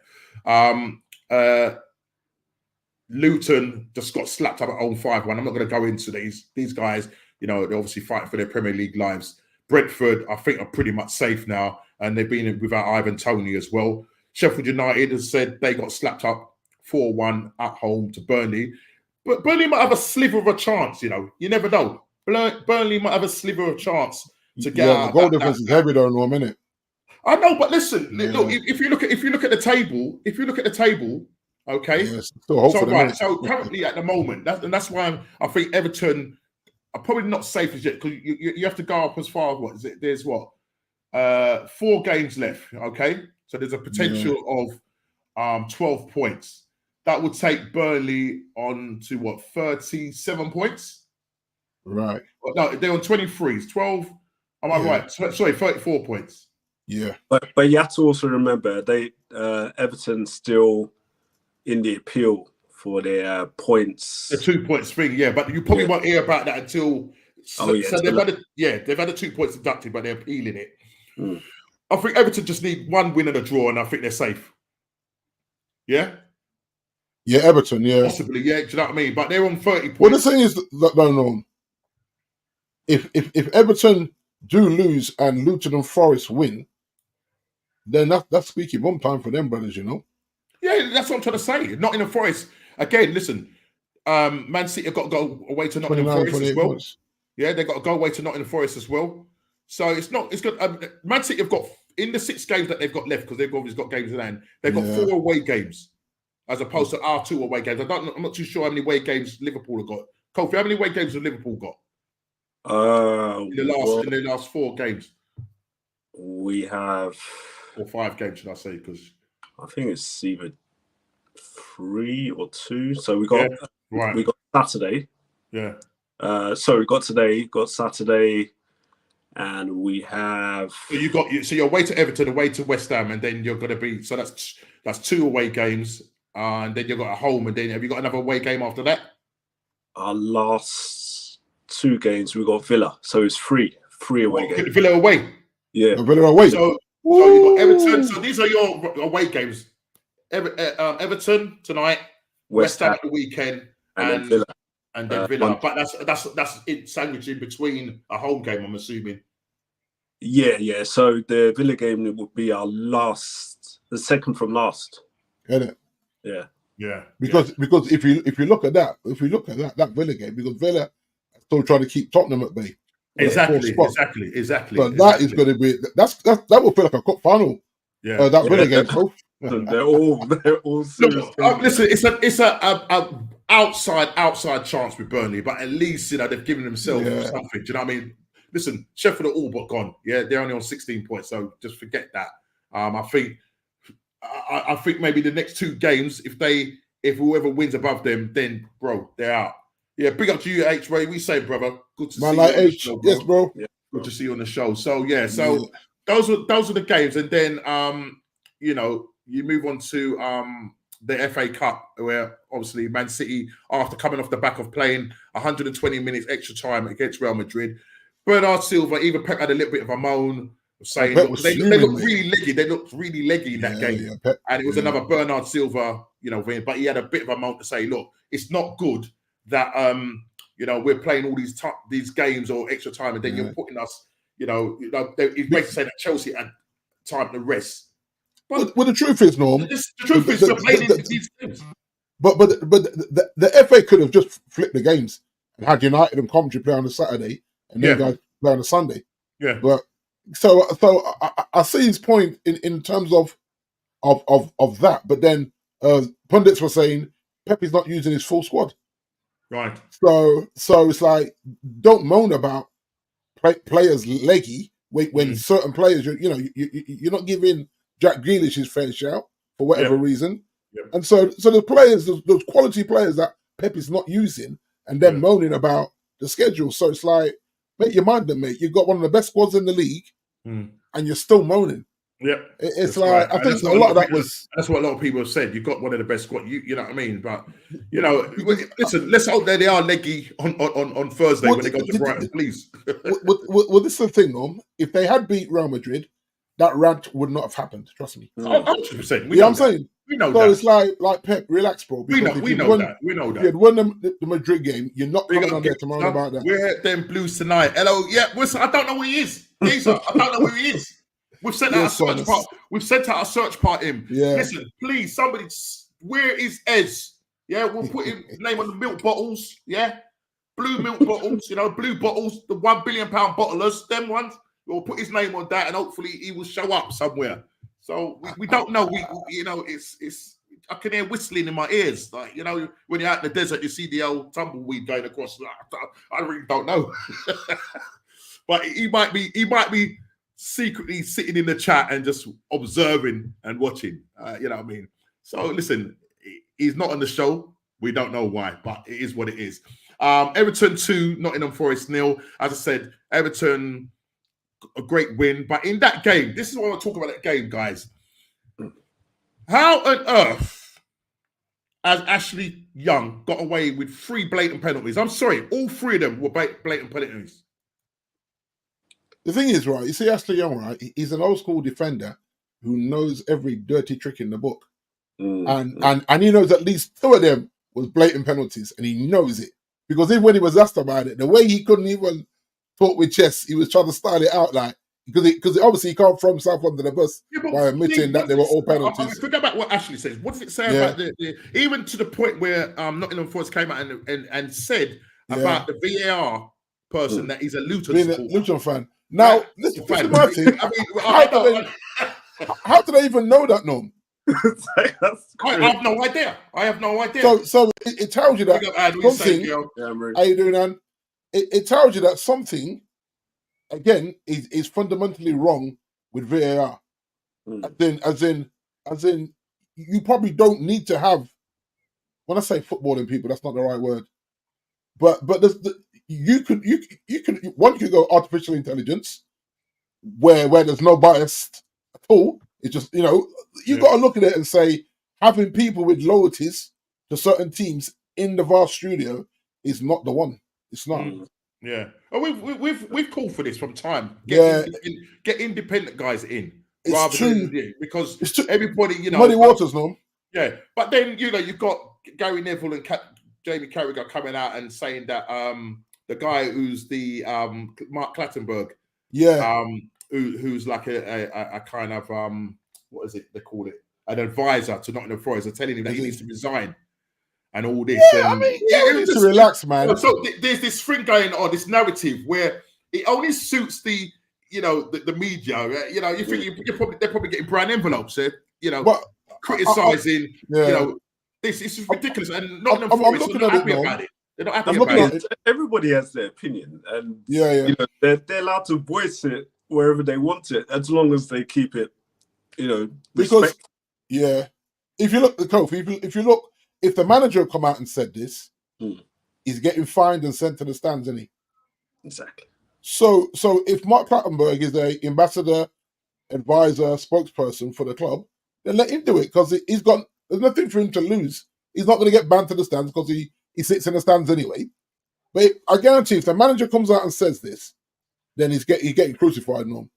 Luton just got slapped up at home 5-1. I'm not going to go into these guys. They're obviously fighting for their Premier League lives. Brentford, I think, are pretty much safe now, and they've been without Ivan Toney as well. Sheffield United has said they got slapped up 4-1 at home to Burnley. But Burnley might have a sliver of a chance, You never know. Burnley might have a sliver of a chance to get out.
The goal difference is heavy though in 1 minute.
I know, but listen, look, if you look at the table, okay.
Yeah, still hope for them.
So currently at the moment, that's why I think Everton are probably not safe as yet, because you have to go up as far as what is it? There's 4 games left, okay. So there's a potential of 12 points. That would take Burnley on to 37 points?
Right.
No, they're on 23. It's 12. Am I right? Sorry, 34 points.
Yeah.
But you have to also remember Everton still in the appeal for their points.
The 2 points thing, yeah. But you probably won't hear about that until they've had the 2 points deducted, but they're appealing it. I think Everton just need 1 win and a draw, and I think they're safe. Yeah?
Yeah, Everton, yeah.
Possibly, yeah. Do you know what I mean? But they're on 30 points.
Well, the thing is, no. If Everton do lose and Luton and Forest win, then that's squeaky bum time for them, brothers,
Yeah, that's what I'm trying to say. Nottingham Forest, again, listen, Man City have got to go away to Nottingham Forest as well. Points. Yeah, they've got to go away to Nottingham Forest as well. So it's good. Man City have got, in the 6 games that they've got left, because they've always got games in hand, they've got 4 away games. as opposed to our 2 away games. I'm not too sure how many away games Liverpool have got. Kofi, how many away games have Liverpool got? In the last 4 games.
We have,
or 5 games, should I say? Because
I think it's either 3 or 2. So we got we got Saturday.
Yeah.
So we got today, got Saturday, and we have.
So you're away to Everton, away to West Ham, and then you're going to be. So that's 2 away games, and then you've got a home, and then have you got another away game after that?
Our last 2 games we got Villa, so it's 3 away games.
Villa away.
Yeah,
Villa away.
So you got Everton. So these are your away games. Everton tonight, West Ham at the weekend, and then Villa. But that's it sandwiched in between a home game, I'm assuming.
Yeah. So the Villa game would be our last, the second from last.
Isn't it?
Yeah.
Because if you look at that Villa game, because Villa are still trying to keep Tottenham at bay.
Exactly.
So that is going to be that will feel like a cup final.
Yeah.
That Villa game.
They're all serious.
Listen, it's a outside chance with Burnley, but at least they've given themselves something. Do you know what I mean? Listen, Sheffield are all but gone. Yeah, they're only on 16 points, so just forget that. I think maybe the next 2 games, if whoever wins above them, then bro, they're out. Yeah, big up to you, H Ray. We say, brother, good to see you.
Like H, show, bro. Yes, bro.
Yeah, good to see you on the show. So those are the games, and then you move on to the FA Cup, where obviously Man City, after coming off the back of playing 120 minutes extra time against Real Madrid, Bernard Silva, even Pep had a little bit of a moan, saying they looked really leggy. They looked really leggy in that game, and it was another Bernard Silva, thing. But he had a bit of a moan to say, look, it's not good that we're playing all these games or extra time, and then you're putting us, he's basically saying that Chelsea had time to rest.
But the truth is, Norm,
the truth is we're playing these games.
But the FA could have just flipped the games and had United and Coventry play on a Saturday and then guys play on a Sunday.
Yeah.
But so I see his point in terms of that. But then pundits were saying Pep is not using his full squad.
Right.
So it's like, don't moan about players leggy when certain players you're not giving Jack Grealish his fair shout for whatever reason. Yeah. And so the players, those quality players that Pep is not using, and then moaning about the schedule. So it's like, make your mind up, mate. You've got one of the best squads in the league, and you're still moaning.
Yeah,
it's like, right. I think a lot of that was.
That's what a lot of people have said. You've got one of the best squad. You know what I mean? But listen. Let's hope that they are leggy on Thursday when they go to Brighton, please.
Well, this is the thing, Norm. If they had beat Real Madrid, that rant would not have happened. Trust me.
100%.
I'm saying.
We know
so
that.
it's like Pep, relax, bro.
We know that.
If you had won the Madrid game, you're not coming on there tomorrow about that.
We're at them Blues tonight. Hello, I don't know where he is. Geezer, I don't know where he is. We've sent out a search part. We've sent out a search part him. Yeah. Listen, please, somebody, where is Ez? Yeah, we'll put his name on the milk bottles. Yeah, blue milk bottles. Blue bottles, the £1 billion bottlers, them ones. We'll put his name on that, and hopefully he will show up somewhere. So we don't know. It's. I can hear whistling in my ears. Like, when you're out in the desert, you see the old tumbleweed going across. I really don't know. But he might be secretly sitting in the chat and just observing and watching. You know what I mean? So listen, he's not on the show. We don't know why, but it is what it is. Everton 2, Nottingham Forest 0. As I said, Everton, a great win. But in that game, this is what I want to talk about that game, guys. How on earth has Ashley Young got away with 3 blatant penalties? I'm sorry, all 3 of them were blatant penalties.
The thing is, right, you see Ashley Young, right, he's an old school defender who knows every dirty trick in the book. And he knows at least 2 of them was blatant penalties, and he knows it. Because even when he was asked about it, the way he couldn't even talk with chess, he was trying to style it out like, because obviously he can't throw himself under the bus by admitting that they were all penalties.
Forget about what Ashley says. What does it say about the even to the point where Nottingham Forest came out and said about the VAR person that he's a Luton
fan. Now, listen, Martin, how do they even know that, Norm?
I have no idea. I have no idea.
So it tells you that something. How you doing, Ann? It tells you that something, again, is fundamentally wrong with VAR. As in, you probably don't need to have. When I say footballing people, that's not the right word. But you could one could go artificial intelligence, where there's no bias at all. It's just, you got to look at it and say, having people with loyalties to certain teams in the VAR studio is not the one. It's not.
Yeah. Oh, we've called for this from time.
Get
independent guys in.
It's
rather
true.
Than, because it's everybody,
muddy waters, no.
Yeah, but then you've got Gary Neville and Jamie Carragher coming out and saying that the guy who's the Mark Clattenburg, who's like a kind of what is it they call it, an advisor to Nottingham Forest, are telling him that he needs to resign and all this.
Yeah, he needs to relax, man.
So there's this thing going on, this narrative where it only suits the media. You think they're probably getting brown envelopes, criticizing. This is ridiculous, and Nottingham Forest are not happy about it. They're not happy about it.
Everybody has their opinion, and they're allowed to voice it wherever they want it, as long as they keep it,
because if you look at the Kofi, if the manager come out and said this, he's getting fined and sent to the stands, isn't he?
Exactly.
So if Mark Clattenburg is an ambassador, advisor, spokesperson for the club, then let him do it, because there's nothing for him to lose. He's not going to get banned to the stands because he sits in the stands anyway. But I guarantee if the manager comes out and says this, then he's getting crucified, Norm.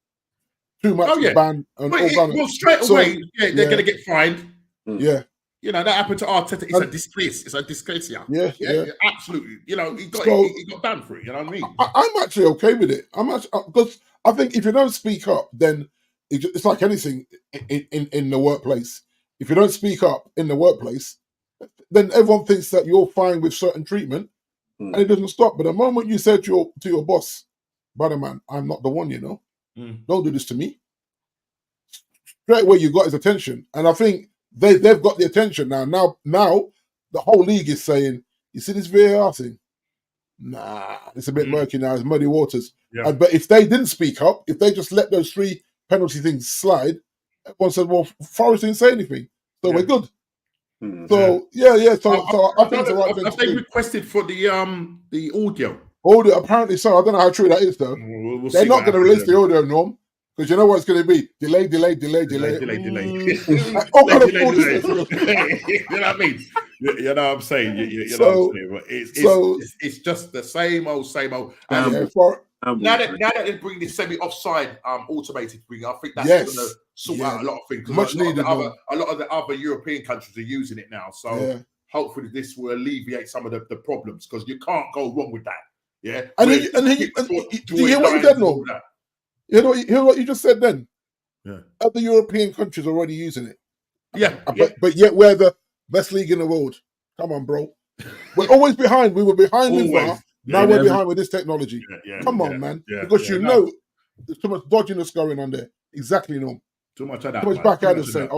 Too much ban and
straight away, they're going to get fined.
Yeah.
That happened to Arteta. It's a disgrace. It's a disgrace,
yeah.
Absolutely. He got banned for it. You know what I mean?
I'm actually okay with it. Because I think if you don't speak up, then it's like anything in the workplace. If you don't speak up in the workplace, then everyone thinks that you're fine with certain treatment, and it doesn't stop. But the moment you say to your boss, brother man, I'm not the one, don't do this to me, straight away you got his attention. And I think they've got the attention now. Now the whole league is saying, you see this VAR thing? Nah, it's a bit murky now. It's muddy waters.
Yeah.
But if they didn't speak up, if they just let those 3 penalty things slide, everyone said, well, Forest didn't say anything, so we're good. So So I think it's the right thing.
Have they requested for the audio?
Audio, apparently so. I don't know how true that is, though. They're not going to release the audio, Norm, because you know what it's going to be? Delay.
All kind of bullshit. You know what I mean? You know what I'm saying? You know what I'm saying? It's just the same old. Now that they bring this semi-offside automated thing, I think that's going to sort out a lot of things.
Much needed.
A lot of the other European countries are using it now, so hopefully this will alleviate some of the problems, because you can't go wrong with that. Yeah,
do you hear what you said, Norm? You hear what you just said then?
Yeah,
other European countries are already using it.
Yeah,
but yet we're the best league in the world. Come on, bro. We're always behind. We were behind with VAR. Now we're behind with this technology. Come on, man. Because there's too much dodginess going on there. Exactly, Norm.
Too much of that.
Too much backhanders saying,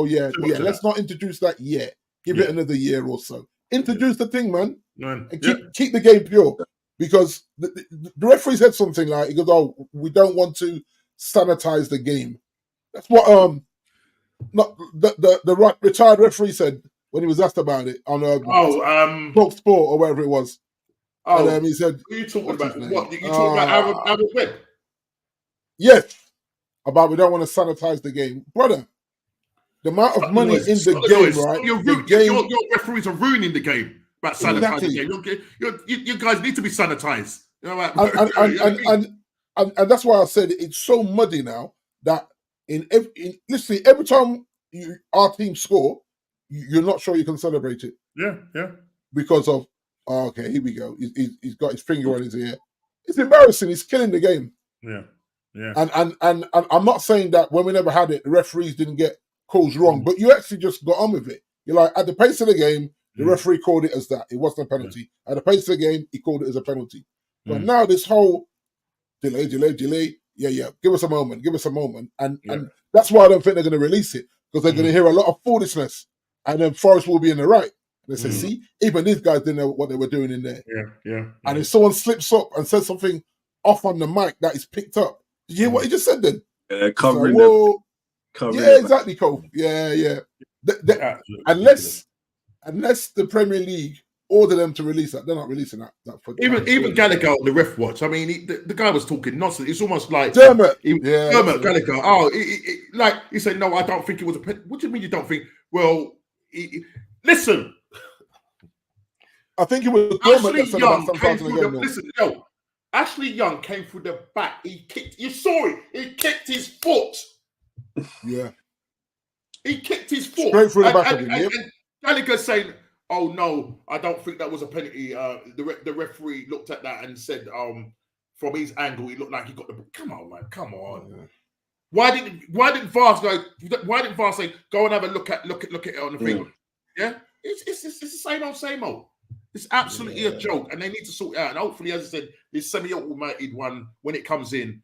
let's not introduce that yet. Give it another year or so. Introduce the thing, man. And keep the game pure. Because the referee said something like, he goes, we don't want to sanitize the game. That's what the retired referee said when he was asked about it on Talk Sport or wherever it was. And he said,
"What are you talking about? What you talking about? Aaron Webb?"
Yes, about we don't want to sanitize the game, brother. The amount of money in the game, right?
Your referees are ruining the game. About sanitizing the game. You guys need to be sanitized. You know,
and that's why I said it's so muddy now that literally every time our team score, you're not sure you can celebrate it.
Yeah.
Because of okay, here we go. He's got his finger on his ear. It's embarrassing. He's killing the game.
Yeah.
And I'm not saying that when we never had it, the referees didn't get calls wrong, but you actually just got on with it. You're like, at the pace of the game, the referee called it as that. It wasn't a penalty. At the pace of the game, he called it as a penalty. But now this whole delay. Yeah. Give us a moment. And that's why I don't think they're going to release it. because they're going to hear a lot of foolishness, and then Forest will be in the right. They say, see, even these guys didn't know what they were doing in there.
Yeah.
And if someone slips up and says something off on the mic that is picked up, did you hear what he just said then?
Covering
like,
them.
Yeah, exactly, Cole. Yeah. Unless the Premier League order them to release that, they're not releasing that.
Even Gallagher on the ref watch. I mean, the guy was talking nonsense. It's almost like
Dermot.
Dermot Gallagher. Oh, like he said, no, I don't think it was a pen. What do you mean you don't think? Well, listen.
I think it was
Ashley Young came through the. Listen, Ashley Young came through the back. He kicked. You saw it. He kicked his foot.
Yeah.
He kicked his foot
straight through the back of him.
And Gallagher saying, "Oh no, I don't think that was a penalty." The referee looked at that and said, "From his angle, it looked like he got the." Come on, man. Come on. Yeah. Why didn't VAR go? Why didn't VAR say, "Go and have a look at it on the thing"? Yeah, it's the same old. It's absolutely a joke, and they need to sort it out. And hopefully, as I said, this semi-automated one, when it comes in,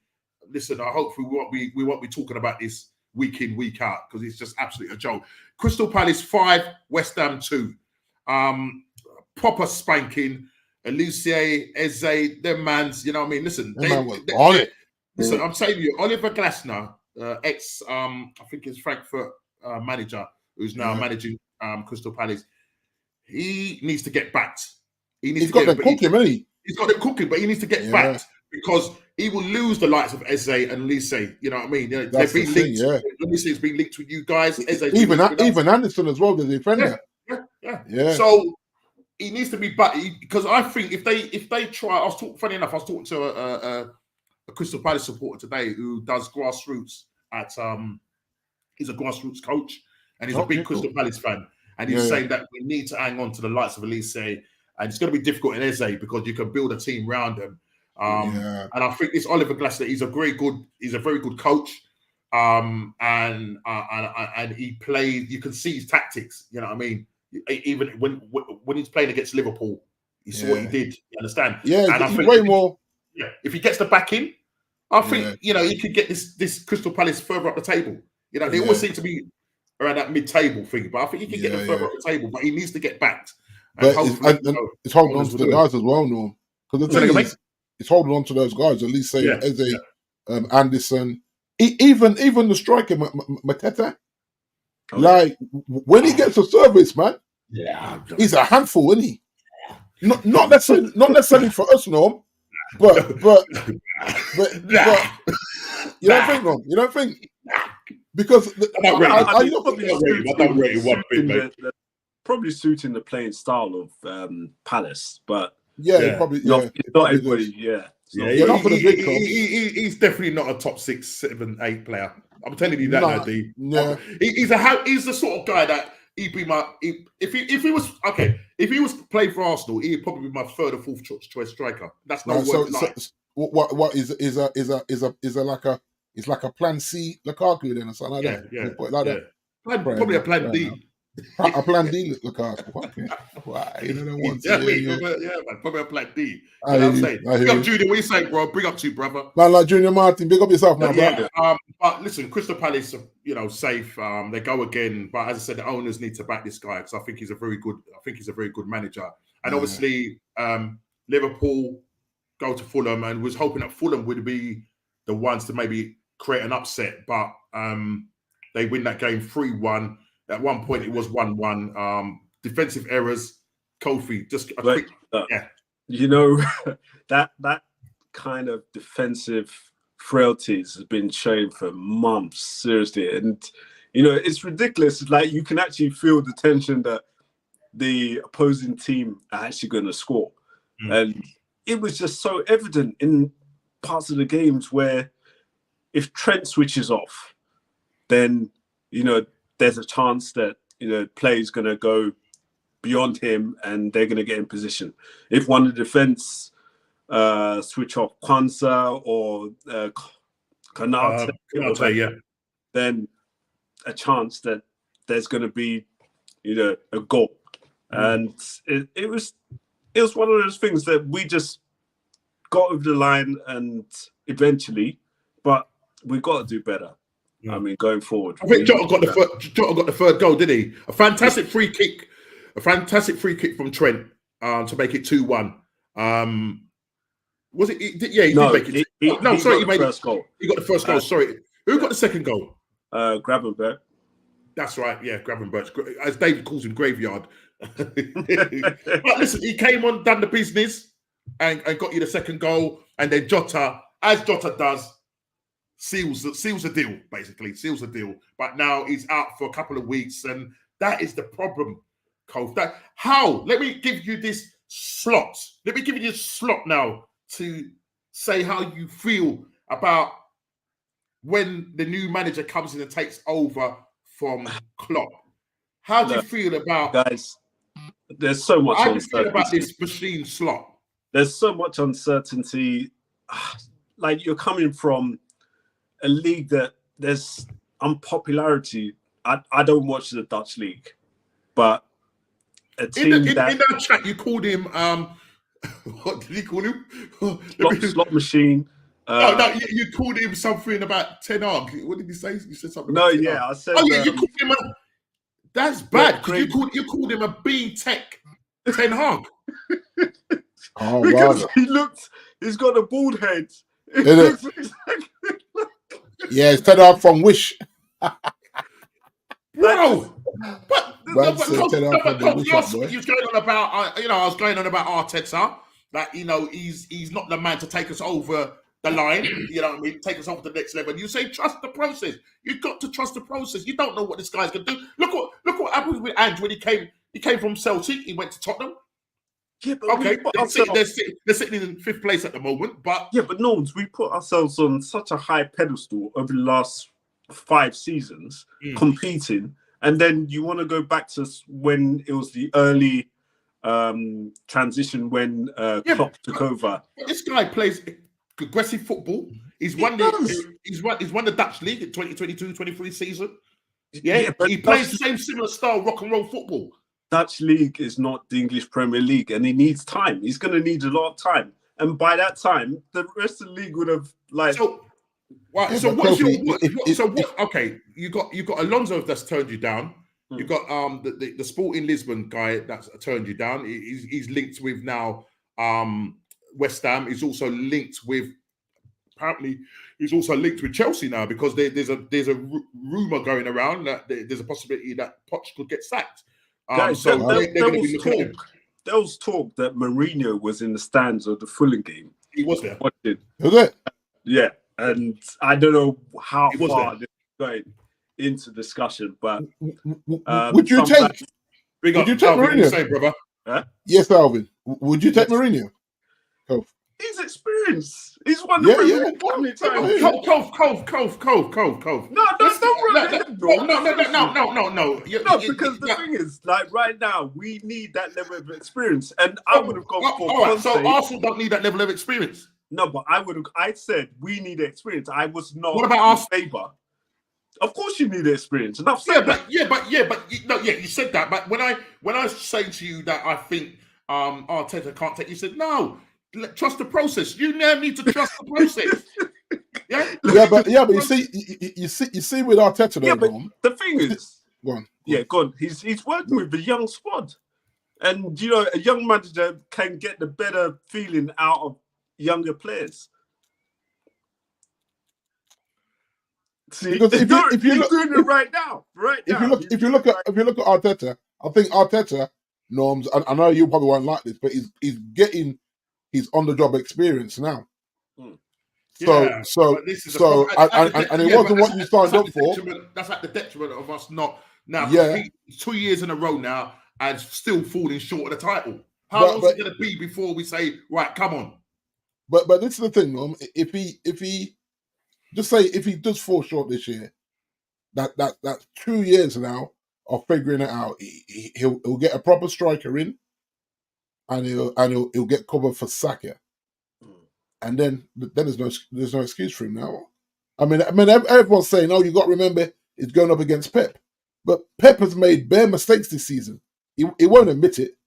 listen, hopefully we won't be talking about this week in, week out, because it's just absolutely a joke. Crystal Palace 5, West Ham 2. Proper spanking. Elise, Eze, them mans, you know what I mean? Listen, listen, I'm saying to you, Oliver Glasner, ex, I think it's Frankfurt manager, who's now managing Crystal Palace. He needs to get backed. He's got them cooking, hasn't he? He's got them cooking, but he needs to get backed because he will lose the likes of Eze and Lise. You know what I mean? They've been linked. Lise has been linked with you guys.
Even Anderson as well, the defender.
Yeah. So he needs to be back because I think if they try, funny enough, I was talking to a Crystal Palace supporter today who does grassroots at he's a grassroots coach and he's a big Crystal Palace fan. And he's saying that we need to hang on to the likes of Elise, and it's going to be difficult in Eze because you can build a team around him. And I think this Oliver Glasner, he's a very good coach, and he plays. You can see his tactics. You know what I mean? Even when he's playing against Liverpool, you saw what he did. You understand?
Yeah,
and I think
way more.
Yeah, if he gets the backing, I think he could get this Crystal Palace further up the table. You know, they always seem to be around that mid-table thing, but I think he can get them further up the table, but he needs to get backed.
But it's holding on to the guys as well, Norm. Because the thing is, it's holding on to those guys, at least say Eze, Anderson, even the striker, Mateta. Like, when he gets a service, man, he's a handful, isn't he? Not necessarily for us, Norm, but you don't think, Norm? You don't think? Because
I don't rate it one bit, mate. Probably suiting the playing style of Palace, but
probably
not everybody.
He's definitely not a top 6, 7, 8 player. I'm telling you that, D. Yeah, he's the sort of guy that he'd be my. If he was playing for Arsenal, he'd probably be my 3rd or 4th choice striker. That's not
what is like a. It's like a plan C Lukaku then or something like that.
Yeah.
Put it like that.
Probably a plan D.
A plan D Lukaku. Okay. Why? You know
man. Probably a plan D. You know what I'm saying? Big up Junior, what you saying, bro? Bring up to you, brother.
Man, like Junior Martin, big up yourself, man.
But listen, Crystal Palace, safe. They go again. But as I said, the owners need to back this guy because I think he's a very good manager. And obviously, Liverpool go to Fulham and was hoping that Fulham would be the ones to maybe create an upset, but they win that game 3-1. At one point, it was 1-1. Defensive errors. Kofi, just a quick,
You know, that kind of defensive frailties has been shown for months, seriously. And, it's ridiculous. It's like you can actually feel the tension that the opposing team are actually going to score. And it was just so evident in parts of the games where if Trent switches off, then there's a chance that play is going to go beyond him and they're going to get in position. If one of the defense switch off Kwanzaa or Konate, then a chance that there's going to be a goal. And it was one of those things that we just got over the line and eventually, but we've got to do better. I mean, going forward.
I think Jota got the third goal, didn't he? A fantastic free kick from Trent to make it 2-1. Was it? Yeah, he did make it. He made the first goal. He got the first goal. Sorry, who got the second goal?
Gravenberch.
That's right. Yeah, Gravenberch, as David calls him, graveyard. But listen, he came on, done the business, and got you the second goal. And then Jota, as Jota does, seals the deal. Basically, seals the deal. But now he's out for a couple of weeks, and that is the problem, Cove. Let me give you this slot. Let me give you this slot now to say how you feel about when the new manager comes in and takes over from Klopp. How do you feel about,
guys? There's so much
uncertainty. How do you feel about this machine slot?
There's so much uncertainty. Like, you're coming from a league that there's unpopularity. I don't watch the Dutch league, but a team
in that chat you called him what did you call him?
Slot machine.
No, you called him something about Ten Hag. What did you say? You said something.
No, yeah, I said.
Oh yeah, you called him. That's bad because you called him a B Tech Ten Hag.
Because he's got a bald head.
Yeah, it's Ten Hag from Wish.
Bro, but you was going on about, I was going on about Arteta, that, he's not the man to take us over the line, you know what I mean, take us over to the next level. You say trust the process. You've got to trust the process. You don't know what this guy's going to do. Look what happened with Ange when he came from Celtic. He went to Tottenham.
Yeah, but
okay, they're sitting in 5th place at the moment. But
yeah, but Norms, we put ourselves on such a high pedestal over the last 5 seasons, competing, and then you want to go back to when it was the early transition when Klopp took over.
This guy plays aggressive football. He's won the Dutch league in 2022-23 season. Yeah, but he plays the same similar style rock and roll football.
Dutch league is not the English Premier League, and he needs time. He's going to need a lot of time, and by that time, the rest of the league would have
Okay, you got Alonso that's turned you down. You've got the Sporting Lisbon guy that's turned you down. He's linked with now West Ham. He's also linked with Chelsea now because there's a rumor going around that there's a possibility that Poch could get sacked.
Guys, there was talk that Mourinho was in the stands of the Fulham game.
He was there.
Was it?
Yeah, and I don't know how far this is going into discussion, but
would you take Mourinho?
Say, brother.
Huh? Yes, Alvin. Would you take Mourinho? Oh.
He's experienced. He's won the Premier League how many times?
Cove.
No. Because the thing is, like right now, we need that level of experience, and I would have gone for.
All right, so Arsenal don't need that level of experience.
No, but I said we need experience. I was not.
What about Arsenal?
Of course, you need experience, and I've
said that. You said that. But when I say to you that I think Arteta can't take, you said no. Trust the process. You now need to trust the process.
But you see with Arteta though.
Yeah, but the thing is,
go on.
Yeah, go on. He's working with a young squad, and a young manager can get the better feeling out of younger players. See, he's doing it right now.
If you look at Arteta, I think Arteta, Norms, and I know you probably won't like this, but he's getting his on-the-job experience now. And it wasn't what you signed up for.
That's at the detriment of us not now. Yeah, 2 years in a row now and still falling short of the title. How long is it going to be before we say, right, come on?
But this is the thing, Norm. If he does fall short this year, that's 2 years now of figuring it out. He'll get a proper striker in. And he'll get covered for Saka, and then there's no excuse for him now. I mean, everyone's saying, "Oh, you got to remember, he's going up against Pep," but Pep has made bare mistakes this season. He won't admit it.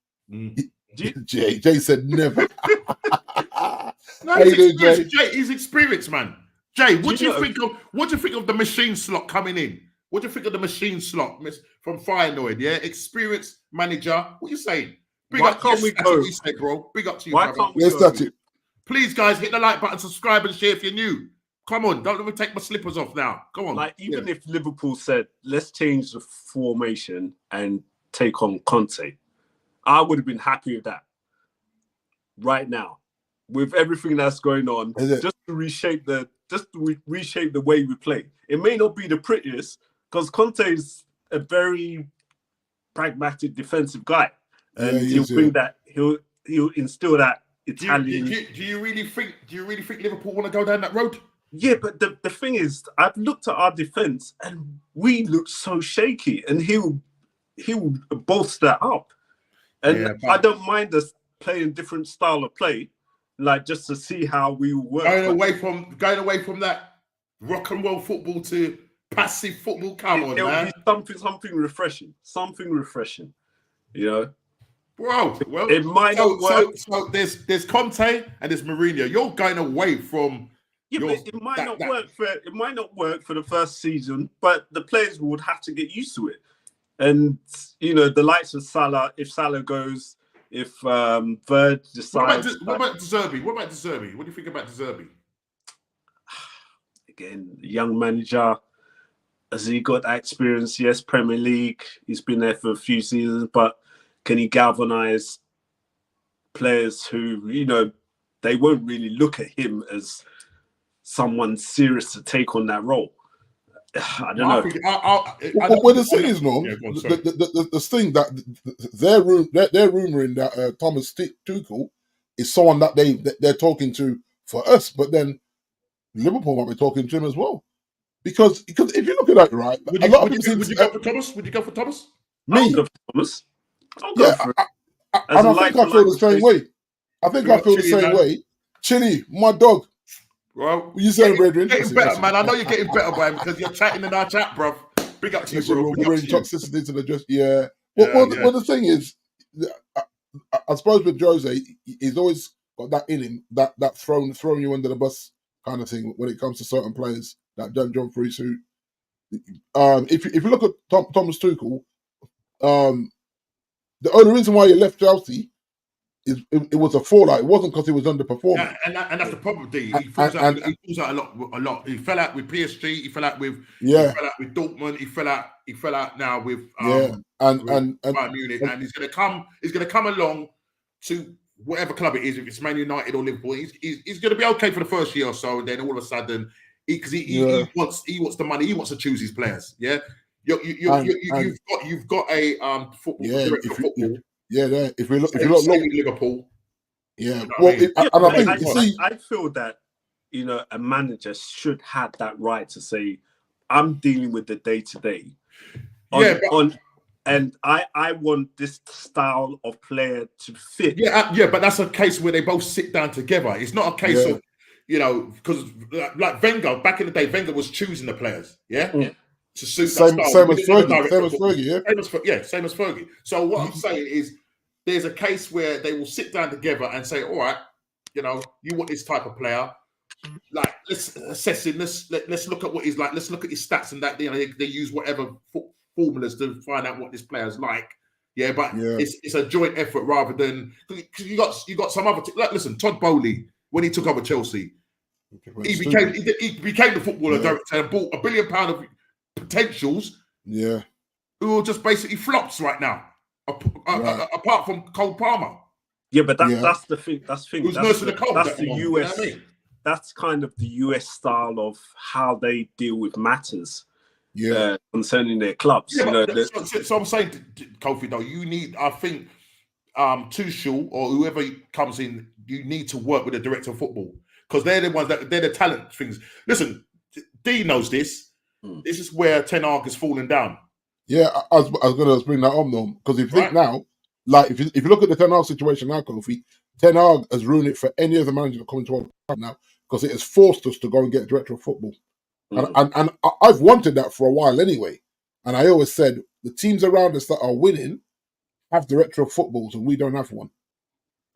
Jay said never.
No, he's experienced, man. Jay, what do you think of the machine slot coming in? What do you think of the machine slot from Feyenoord? Yeah, experienced manager. What are you saying? Big
Why
up,
can't we go?
What you say, bro. Big up to you,
Why
brother.
can't we
Yes,
go?
that's it.
Please, guys, hit the like button, subscribe, and share if you're new. Come on, don't let me take my slippers off now. Go on.
Like, even if Liverpool said, let's change the formation and take on Conte, I would have been happy with that right now. With everything that's going on, just to reshape the way we play. It may not be the prettiest, because Conte is a very pragmatic defensive guy. And he'll bring that, he'll instill that Italian.
Do you really think Liverpool want to go down that road?
Yeah, but the thing is, I've looked at our defense and we look so shaky, and he'll bolster that up. And I don't mind us playing different style of play, like just to see how we work.
Going away from that rock and roll football to passive football. Come on, man.
Something refreshing. Something refreshing. You know?
Bro, well,
it might not work.
So there's Conte and there's Mourinho. You're going away from.
Yeah, but it might not work for the first season, but the players would have to get used to it. And you know, the likes of Salah, if Salah goes, if Verd decides.
What about De Zerbi? What do you think about De Zerbi?
Again, young manager. Has he got that experience? Yes, Premier League. He's been there for a few seasons, but can he galvanize players who, you know, they won't really look at him as someone serious to take on that role? I don't know.
Well, the thing is, Norm, the thing that they're rumoring that Thomas Tuchel is someone that they're talking to for us, but then Liverpool might be talking to him as well. Because if you look at that, right, would you go for Thomas?
Would you go for Thomas?
Me?
I'll go for Thomas.
I think I feel the same way. I think I feel the same way. Chili, my dog.
Well,
you saying, brethren?
Getting better, man. I know you're getting better, man, because you're chatting in our chat, bro. Big up to you, bro.
We're bringing toxicity to the just, Well, the thing is, I suppose with Jose, he's always got that in him, that throwing you under the bus kind of thing when it comes to certain players that don't jump through suit. If you look at Thomas Tuchel, the only reason why he left Chelsea is it was a fallout. It wasn't because he was underperforming.
Yeah, and that's the problem, D. He falls out a lot. He fell out with PSG. He fell out with Dortmund. He fell out now with Bayern Munich. And he's gonna come along to whatever club it is, if it's Man United or Liverpool. He's gonna be okay for the first year or so, and then all of a sudden, because he wants the money, he wants to choose his players. Yeah, you've got a football director of football.
Yeah, if we look
Liverpool.
Yeah,
I feel that, you know, a manager should have that right to say, I'm dealing with the day-to-day. And I want this style of player to fit.
Yeah, but that's a case where they both sit down together. It's not a case of, you know, because like Wenger, back in the day, Wenger was choosing the players, to suit
same as Fergie,
same as Fergie. So what I'm saying is, there's a case where they will sit down together and say, all right, you know, you want this type of player. Like, let's assess him. Let's look at what he's like. Let's look at his stats and that. You know, they use whatever formulas to find out what this player's like. Yeah, but it's a joint effort rather than because you got some other. Like, listen, Todd Bowley, when he took over Chelsea, he became the footballer director and bought £1 billion of potentials.
Yeah,
who are just basically flops right now. Apart from Cole Palmer.
Yeah, but that's the thing. That's the US.
You know what I mean?
That's kind of the US style of how they deal with matters. Concerning their clubs.
Yeah, so I'm saying, Kofi, though, you need, I think, Tuchel or whoever comes in, you need to work with the director of football because they're the ones they're the talent things. Listen, D knows this. This is where Ten Hag is falling down.
Yeah, I was going to bring that on though, because if you think now, like if you look at the Ten Hag situation now, Kofi, Ten Hag has ruined it for any other manager coming to our club now because it has forced us to go and get a director of football, and I've wanted that for a while anyway. And I always said the teams around us that are winning have director of footballs, and we don't have one.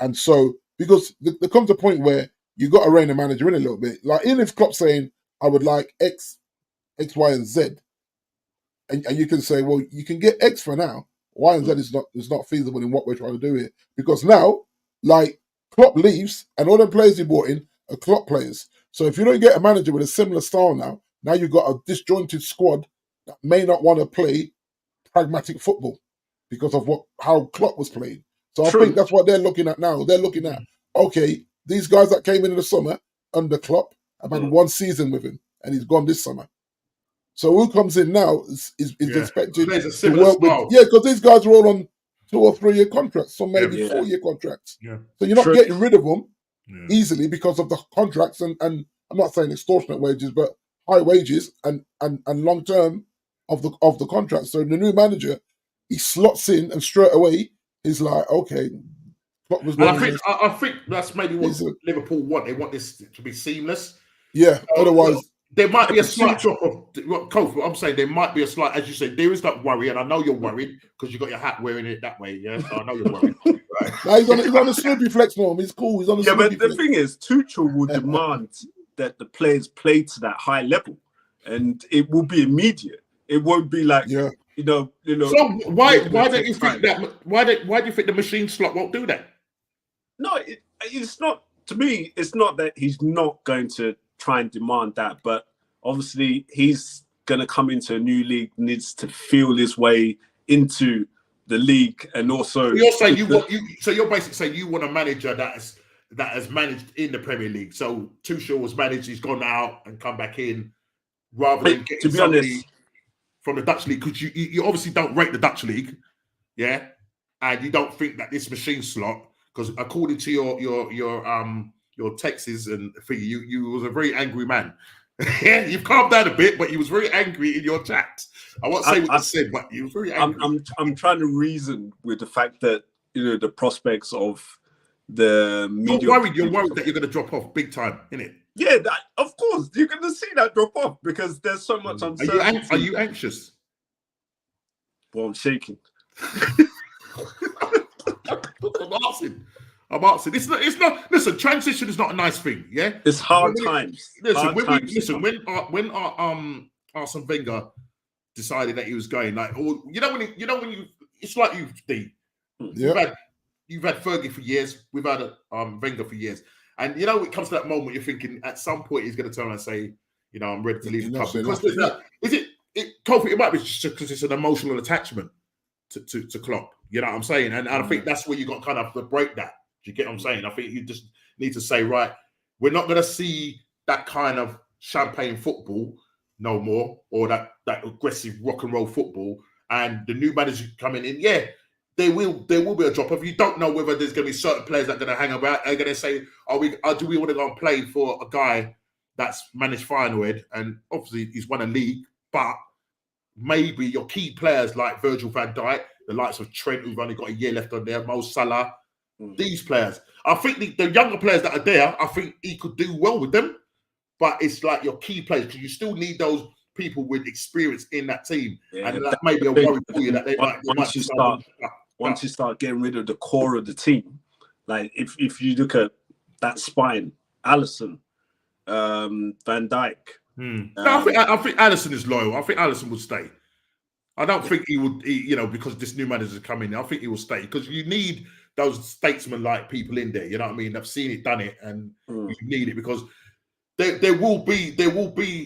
And so because there comes a point where you got to rein a manager in a little bit, like even if Klopp's saying I would like X, Y, and Z. And you can say, well, you can get X for now. Y and Z is not feasible in what we're trying to do here. Because now, like, Klopp leaves, and all the players he brought in are Klopp players. So if you don't get a manager with a similar style now you've got a disjointed squad that may not want to play pragmatic football because of how Klopp was playing. So I think that's what they're looking at now. They're looking at, okay, these guys that came in the summer under Klopp have had one season with him, and he's gone this summer. So who comes in now is expected to work with... Yeah, because these guys are all on 2 or 3 year contracts, so maybe 4 year contracts. Yeah. So you're not getting rid of them easily because of the contracts and I'm not saying extortionate wages, but high wages and long term of the contract. So the new manager, he slots in and straight away he's like, okay.
I think that's maybe what Liverpool want. They want this to be seamless.
Yeah. Otherwise,
there might be a slight drop of Kof. What I'm saying, there might be a slight, as you said, there is that worry, and I know you're worried because you got your hat wearing it that way. Yeah, so I know you're worried. Right?
Now he's on the Snoopy flex norm. He's cool. He's on the Snoopy
but the thing is, Tuchel will demand that the players play to that high level, and it will be immediate. It won't be like you know.
So why don't you think that? Why do you think the machine slot won't do that?
No, it's not. To me, it's not that he's not going to try and demand that, but obviously he's going to come into a new league, needs to feel his way into the league, and also
you're saying you're basically saying you want a manager that has managed in the Premier League. So Tuchel was managed, he's gone out and come back in, rather than getting somebody from the Dutch league, because you obviously don't rate the Dutch league, yeah, and you don't think that this machine slot, because according to your texts and figure, you was a very angry man. Yeah, you've calmed down a bit, but you was very angry in your chat. I won't say what you said, but you was very angry.
I'm trying to reason with the fact that the prospects of the media.
You're worried that you're going to drop off big time, innit?
Yeah, of course you're going to see that drop off because there's so much uncertainty.
Are you anxious?
Well, I'm shaking.
I'm asking. It's not. Listen, transition is not a nice thing. Yeah,
it's hard times.
When Arsene Wenger decided that he was going, like, it's like you, D.
Yeah.
You've had Fergie for years. We've had Wenger for years, and it comes to that moment you're thinking at some point he's going to turn around and say, I'm ready to leave the club. Because it might be just because it's an emotional attachment to Klopp. You know what I'm saying? And I think that's where you got kind of to break that. Do you get what I'm saying? I think you just need to say, right, we're not going to see that kind of champagne football no more, or that aggressive rock and roll football. And the new manager coming in, there will be a drop off. You don't know whether there's going to be certain players that are going to hang about. They're going to say, do we want to go and play for a guy that's managed Feyenoord, and obviously he's won a league, but maybe your key players like Virgil van Dijk, the likes of Trent, who've only got a year left on there, Mo Salah, these players. I think the younger players that are there, I think he could do well with them, but it's like your key players, because you still need those people with experience in that team. Yeah, and that may be a worry for you that they might
once you start getting rid of the core of the team, like if you look at that spine, Alisson, Van Dijk.
No, I think Alisson is loyal. I think Alisson will stay. I don't think he would, because this new manager's coming in, I think he will stay, because you need those statesman-like people in there. You know what I mean? They've seen it, done it, and you need it, because there will be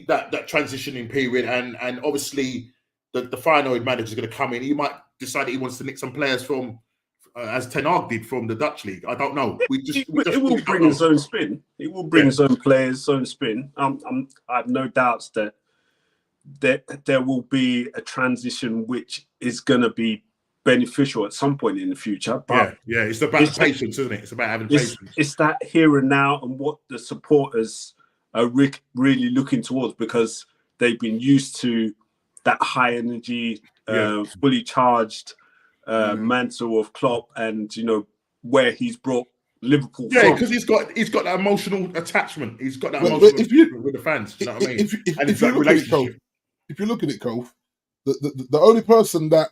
that transitioning period, and obviously the Feyenoord manager is going to come in. He might decide that he wants to nick some players from, as Ten Hag did from the Dutch league. I don't know.
It will bring his own spin. It will bring his own players, his own spin. I have no doubts that there will be a transition which is going to be beneficial at some point in the future. But
it's about patience, isn't it? It's about having patience.
It's that here and now, and what the supporters are really looking towards, because they've been used to that high energy, fully charged mantle of Klopp, and where he's brought Liverpool from.
Because he's got that emotional attachment. He's got that emotional attachment with the fans. You know what I mean?
If you look at it, Kof, the only person that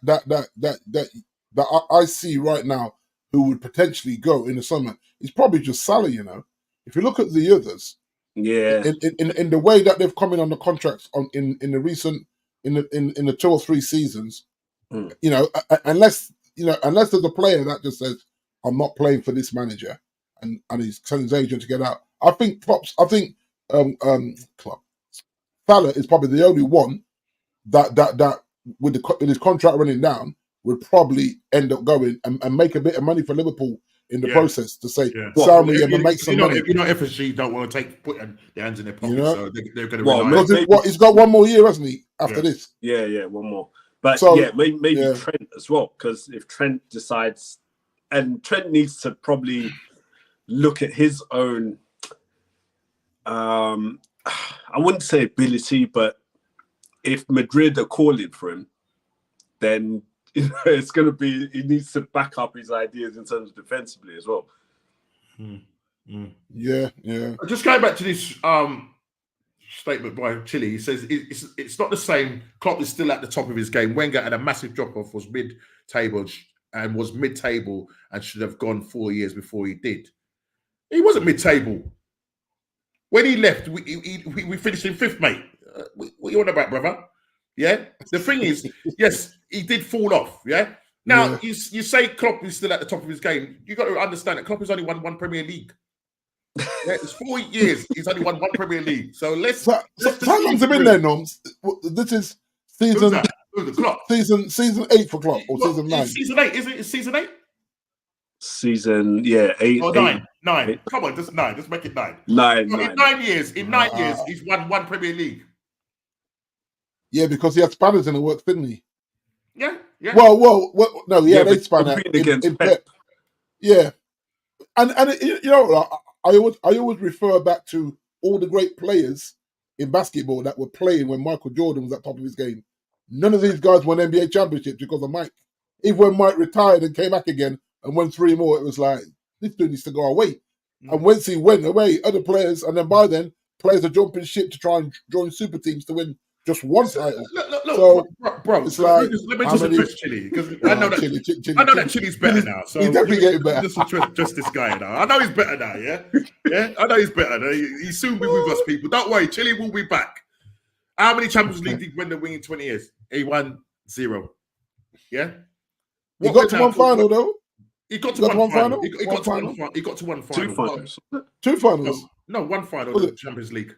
I see right now who would potentially go in the summer is probably just Salah. If you look at the others,
Yeah.
In the way that they've come in on the contracts in the recent in the 2 or 3 seasons, you know, unless there's a player that just says, I'm not playing for this manager, and he's telling his agent to get out. I think Salah is probably the only one that with his contract running down would probably end up going and make a bit of money for Liverpool in the process to say, sell me and make some money.
You know, FSG don't want to put their hands in their pockets, so they're going to
rely. He's got one more year, hasn't he? After this,
yeah, one more. But maybe Trent as well, because if Trent decides, and Trent needs to probably look at his own, I wouldn't say ability, but if Madrid are calling for him, then it's going to be, he needs to back up his ideas in terms of defensively as well.
Yeah.
Just going back to this statement by Chile, he says it's not the same. Klopp is still at the top of his game. Wenger had a massive drop-off, was mid-table and should have gone 4 years before he did. He wasn't mid-table. When he left, we finished in 5th, mate. What you on about, brother? Yeah. The thing is, yes, he did fall off. Yeah. Now you say Klopp is still at the top of his game. You got to understand that Klopp has only won 1 Premier League. Yeah, it's 4 years. He's only won 1 Premier League. So let's
how long's it been there, Noms? This is season.
Who's the Klopp?
Season 8 for Klopp, or season 9?
Season 8, isn't it? It's season 8.
Season 8.
Or 9. 9. Come on, just 9. Just make it 9.
9.
So in 9 years, he's won 1 Premier League.
Yeah, because he had Spaniards in the works, didn't he?
Yeah.
Well, no, he had 8 Spaniards in Pep. Yeah, and you know, I always refer back to all the great players in basketball that were playing when Michael Jordan was at the top of his game. None of these guys won NBA championships because of Mike. Even when Mike retired and came back again and won 3 more, it was like, this dude needs to go away. And once he went away, other players, and then by then, players are jumping ship to try and join super teams to win just 1 title.
Look, bro.
It's like,
let me just address Chile, because I know that Chile's better now. So
he's definitely getting better.
Just this guy now. I know he's better now. Yeah. I know he's better. He'll soon be with us, people. Don't worry, Chile will be back. How many Champions League did he win the win in 20 years? He won 0. Yeah.
He got to 1 final though.
He got to 1 final. He got to 1 final.
2 finals.
2 finals.
No, 1 final of the Champions League.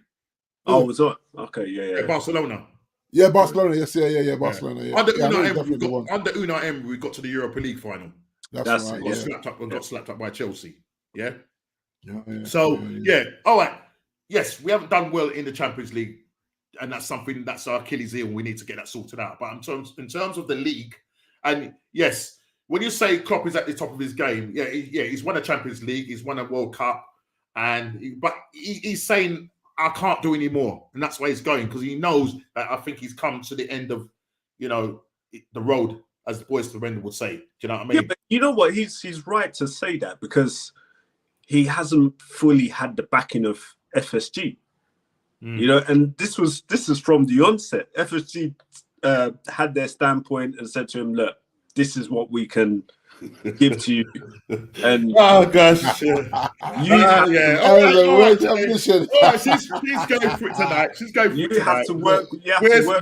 Oh, was it? Okay, yeah.
Barcelona.
Yeah, Barcelona. Yes, yeah, Barcelona. Yeah.
Under Unai Emery, we got to the Europa League final.
That's right.
Got slapped up by Chelsea. Yeah.
Yeah.
So all right. Yes, we haven't done well in the Champions League, and that's something that's our Achilles heel. We need to get that sorted out. But in terms of the league, and yes, when you say Klopp is at the top of his game, he's won a Champions League, he's won a World Cup, but he's saying, I can't do any more, and that's why he's going, because he knows that I think he's come to the end of, the road, as the boys to Render would say. Do you know what I mean?
Yeah, but you know what? He's right to say that, because he hasn't fully had the backing of FSG. And this is from the onset. FSG had their standpoint and said to him, "Look, this is what we can give to you." And
oh gosh, she's going for it tonight. She's going for it tonight.
You have to work.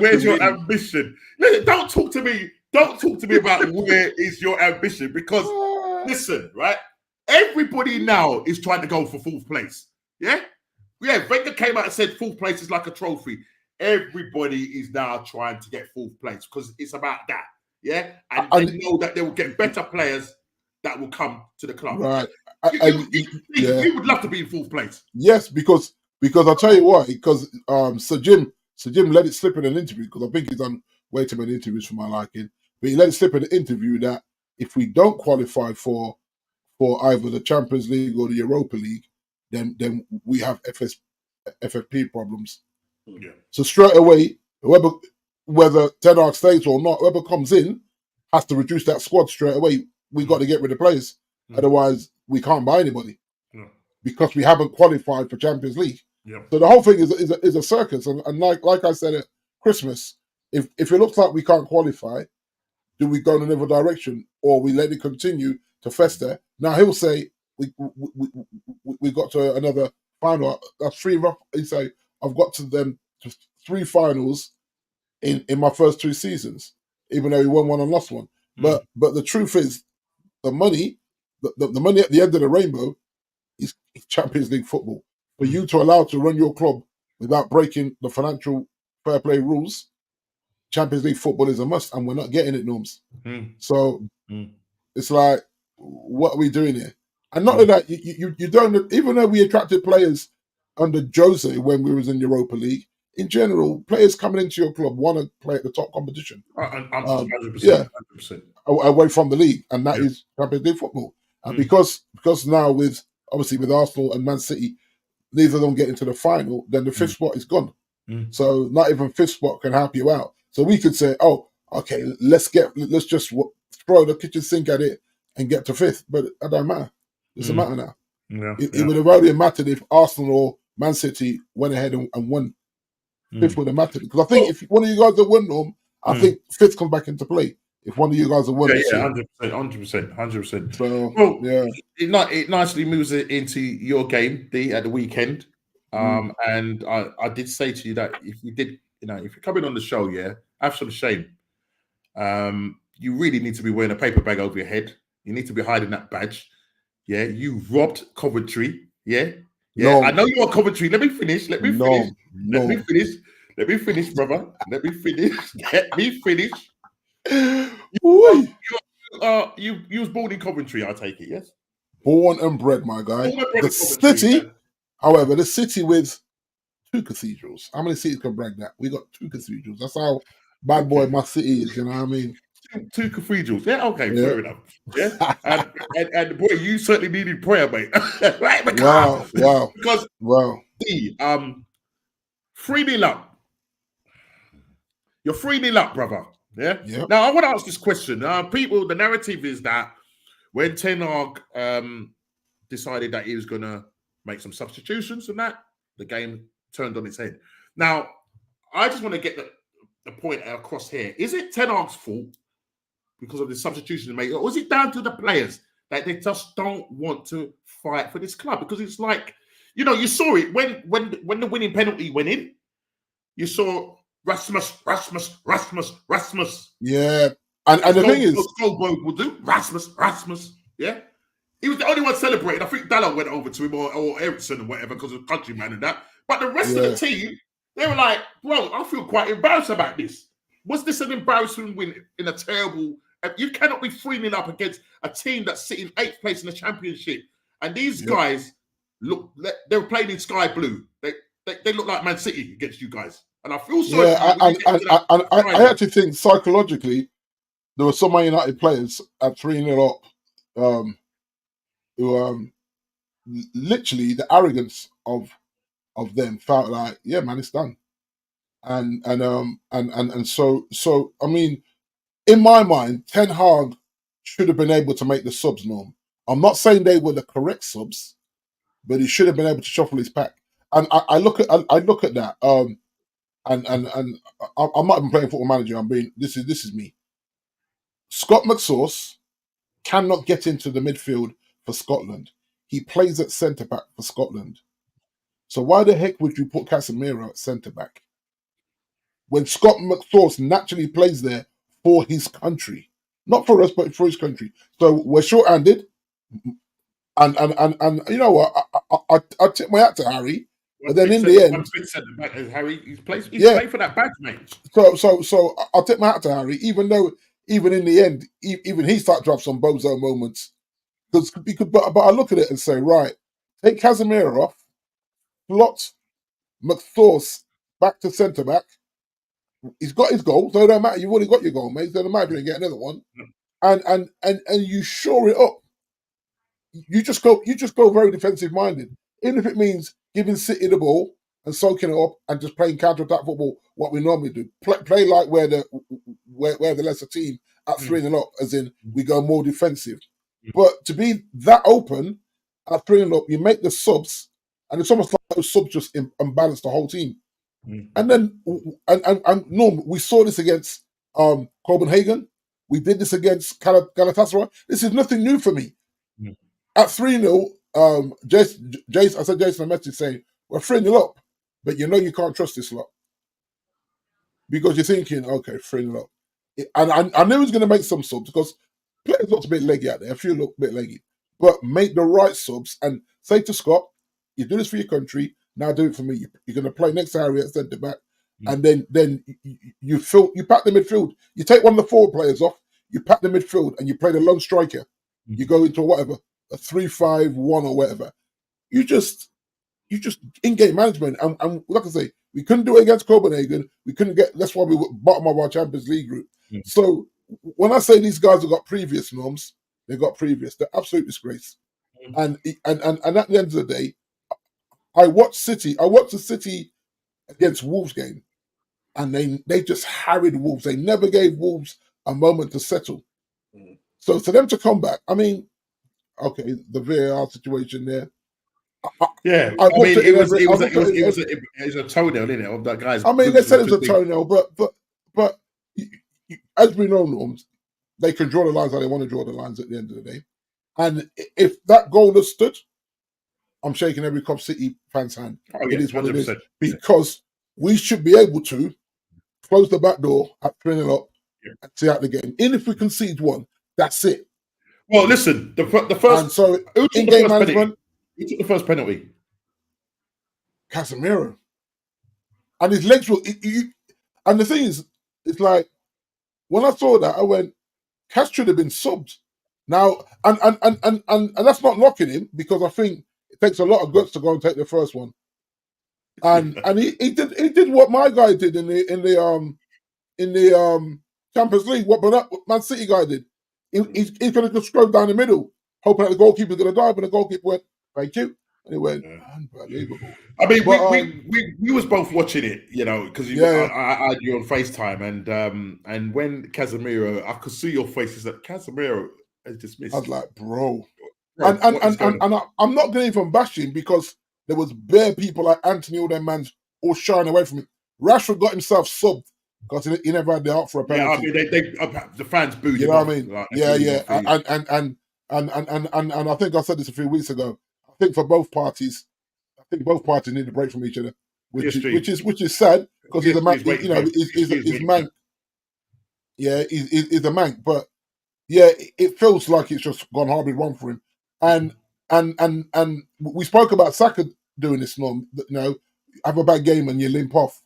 Where's your ambition? Listen, don't talk to me about where is your ambition, because listen, right? Everybody now is trying to go for 4th place. Yeah. Wenger came out and said 4th place is like a trophy. Everybody is now trying to get 4th place because it's about that. Yeah, and they know that they will get better players that will come to the club.
Right.
You would love to be in 4th place.
Yes, because I'll tell you why. Because Sir Jim let it slip in an interview, because I think he's done way too many interviews for my liking. But he let it slip in an interview that if we don't qualify for either the Champions League or the Europa League, then we have FFP problems.
Yeah. So
straight away, whether Ten Hag stays or not, whoever comes in has to reduce that squad straight away. We got to get rid of players, otherwise we can't buy anybody because we haven't qualified for Champions League.
Yeah.
So the whole thing is a circus, and like I said at Christmas, if it looks like we can't qualify, do we go in another direction or we let it continue to fester? Now he'll say we got to another final. That's 3 rough. You say I've got to them to 3 finals in my first 2 seasons, even though he won one and lost one. But the truth is, the money, the money at the end of the rainbow is Champions League football. For you to allow to run your club without breaking the financial fair play rules, Champions League football is a must, and we're not getting it, Norms. So it's like, what are we doing here? And not only that, you don't, even though we attracted players under Jose when we was in Europa League, in general, players coming into your club want to play at the top competition.
100%.
Away from the league, and that is Champions League football. And because now with Arsenal and Man City, neither of them get into the final, then the 5th spot is gone. So not even 5th spot can help you out. So we could say, oh, okay, let's just throw the kitchen sink at it and get to 5th, but it don't matter. It doesn't matter now. It would have only mattered if Arsenal or Man City went ahead and won. 5th would have mattered, because I think if one of you guys have won them, I think 5th comes back into play. If one of you guys have won,
100%.
So,
it nicely moves it into your game, D, at the weekend. And I did say to you that if you're coming on the show, have some shame. You really need to be wearing a paper bag over your head. You need to be hiding that badge. Yeah, you robbed Coventry. Yeah. No. I know you are Coventry. Let me finish, brother. Let me finish. You was born in Coventry, I take it, yes?
Born and bred, my guy. The city, however, the city with 2 cathedrals. How many cities can brag that? We got 2 cathedrals. That's how bad boy my city is, you know what I mean?
2 cathedrals. Yeah, okay, fair enough. Yeah. and boy, you certainly needed prayer, mate. Right?
Wow.
Because D, 3-0 up. You're 3-0 up, brother. Yeah. Yep. Now I want to ask this question. People, the narrative is that when Ten Hag decided that he was going to make some substitutions and that, the game turned on its head. Now, I just want to get the point across here. Is it Ten Hag's fault because of the substitutions made, or is it down to the players that they just don't want to fight for this club? Because it's like, you saw it when the winning penalty went in. You saw Rasmus.
Yeah. And the thing is,
Goldberg will do Rasmus. Yeah. He was the only one celebrating. I think Dallo went over to him or Ericsson or whatever because of countryman and that. But the rest of the team, they were like, bro, I feel quite embarrassed about this. Was this an embarrassing win in a terrible... You cannot be 3-0 up against a team that's sitting 8th place in the championship. And these guys, they were playing in sky blue. They look like Man City against you guys. And I feel sorry.
Yeah, I actually think psychologically, there were some Man United players at 3-0 up who literally the arrogance of them felt like, yeah, man, it's done. And so I mean, in my mind, Ten Hag should have been able to make the subs, Norm. I'm not saying they were the correct subs, but he should have been able to shuffle his pack. And I look at that. And I'm not even playing Football Manager. This is me. Scott McSauce cannot get into the midfield for Scotland. He plays at centre back for Scotland. So why the heck would you put Casemiro at centre back when Scott McSauce naturally plays there for his country, not for us, but for his country? So we're short-handed, and you know what? I tip my hat to Harry. But then in the end,
Harry, he's played for that badge, mate.
So I'll tip my hat to Harry, even though even in the end, even he started to have some bozo moments. But I look at it and say, right, take Casemiro off, plot McSauce back to centre back. He's got his goal, so it don't matter. You've already got your goal, mate. So it don't matter if you get another one, and you shore it up. You just go very defensive minded, even if it means giving City the ball and soaking it up and just playing counter-attack football, what we normally do. Play like we're the lesser team at 3-0 up, as in we go more defensive. But to be that open at 3-0 up, you make the subs, and it's almost like those subs just unbalance the whole team. And then, and Norm, we saw this against Copenhagen. We did this against Galatasaray. This is nothing new for me. At 3-0, Jason, I sent Jason a message saying, we're 3-0 up, but you know you can't trust this lot. Because you're thinking, okay, 3-0 up. And I knew he was going to make some subs because players look a bit leggy out there. A few look a bit leggy. But make the right subs and say to Scott, you do this for your country, now do it for me. You're going to play next area at centre back. And then you pack the midfield. You take one of the forward players off, you pack the midfield, and you play the lone striker. You go into whatever, a 3-5-1 or whatever. You just in-game management. And like I say, we couldn't do it against Copenhagen. We couldn't get. That's why we were bottom of our Champions League group. So when I say these guys have got previous norms, they got previous. They're absolute disgrace. And at the end of the day, I watched City. I watched the City against Wolves game, and they just harried Wolves. They never gave Wolves a moment to settle. So for them to come back, I mean, okay, the VAR situation there.
It was a toenail, isn't it, of that guy's.
I mean, they said it was a toenail, but as we know, norms, they can draw the lines how they want to draw the lines at the end of the day. And if that goal has stood, I'm shaking every Cop City fan's hand. It is what 100%. It is, because we should be able to close the back door at 3-0 up and see out the game. Even if we concede one, that's it.
Well, listen, the first. And so in-game management. Who took the first penalty?
Casemiro. And his legs were. And the thing is, it's like when I saw that, I went, Cas should have been subbed. Now, and that's not knocking him, because I think it takes a lot of guts to go and take the first one. And he did what my guy did in the Champions League. What Man City guy did. He's going to just scrub down the middle, hoping that the goalkeeper's going to dive, and the goalkeeper went, "Thank you," and he went, "Unbelievable."
I mean, we was both watching it, you know, because I had you on FaceTime, and when Casemiro, I could see your faces that Casemiro has dismissed.
I was like, bro. And I'm not going to even bash him, because there was bare people like Anthony, all them mans, all shying away from it. Rashford got himself subbed because he never had the heart for a penalty.
Yeah, I mean, the fans booed him.
You know what I mean? Like, and I think I said this a few weeks ago. I think for both parties, need a break from each other, which is sad, because he's a man. You know, he's man. Yeah, he's a man. But yeah, it feels like it's just gone horribly wrong for him. And we spoke about Saka doing this norm. You know, have a bad game and you limp off.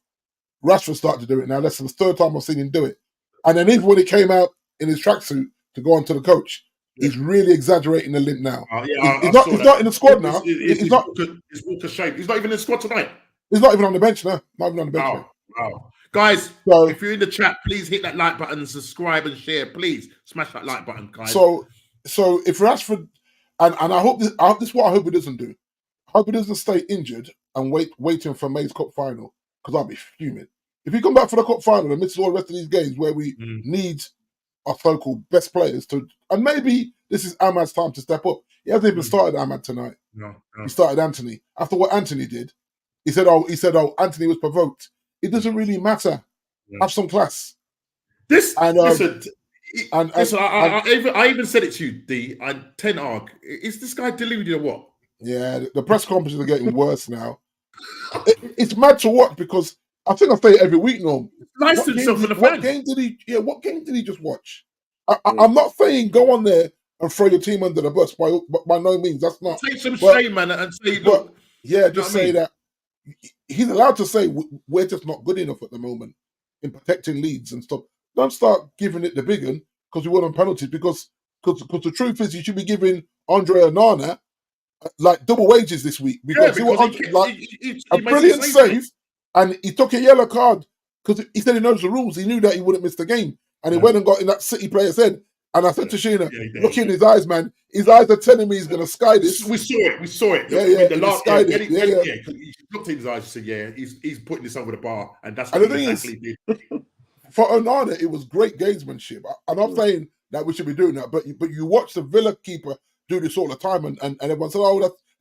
Rashford started to do it now. That's the third time I've seen him do it. And then even when he came out in his tracksuit to go on to the coach, he's really exaggerating the limp now. He's not in the squad now. He's not.
It's Walker Shape. He's not even in the squad tonight.
He's not even on the bench now. Not even on the bench.
Wow. Guys, if you're in the chat, please hit that like button, subscribe and share. Please smash that like button, guys.
So if Rashford, and I hope this is what I hope he doesn't do. I hope he doesn't stay injured and waiting for May's Cup final, because I'll be fuming. If he come back for the Cup final and misses all the rest of these games where we need our so-called best players to, and maybe this is Ahmad's time to step up. He hasn't even started Ahmad tonight. No. He started Anthony. After what Anthony did, he said, Anthony was provoked. It doesn't really matter. Yeah. Have some class.
I even said it to you, D. And Ten Hag, is this guy deluded or what?
Yeah, the press conferences are getting worse now. It's mad to watch, because I think I say it every week, Norm.
Nice to himself for the fans.
What game did he just watch? I'm not saying go on there and throw your team under the bus, by no means. That's not.
Take some shame, man, and say, look.
Just say that he's allowed to say we're just not good enough at the moment in protecting leads and stuff. Don't start giving it the big one because we won on penalties, because the truth is you should be giving Andre Onana like double wages this week, because he a brilliant save, and he took a yellow card because he said he knows the rules. He knew that he wouldn't miss the game, and he went and got in that City player's head. And I said to Sheena, look in his eyes, man. His eyes are telling me he's going to sky this.
We saw it.
The
last game. He looked in his eyes and said, he's putting this over the bar. And that's what he exactly did.
For Onana, it was great gamesmanship. I'm not saying that we should be doing that, but you watch the Villa keeper do this all the time, and everyone said,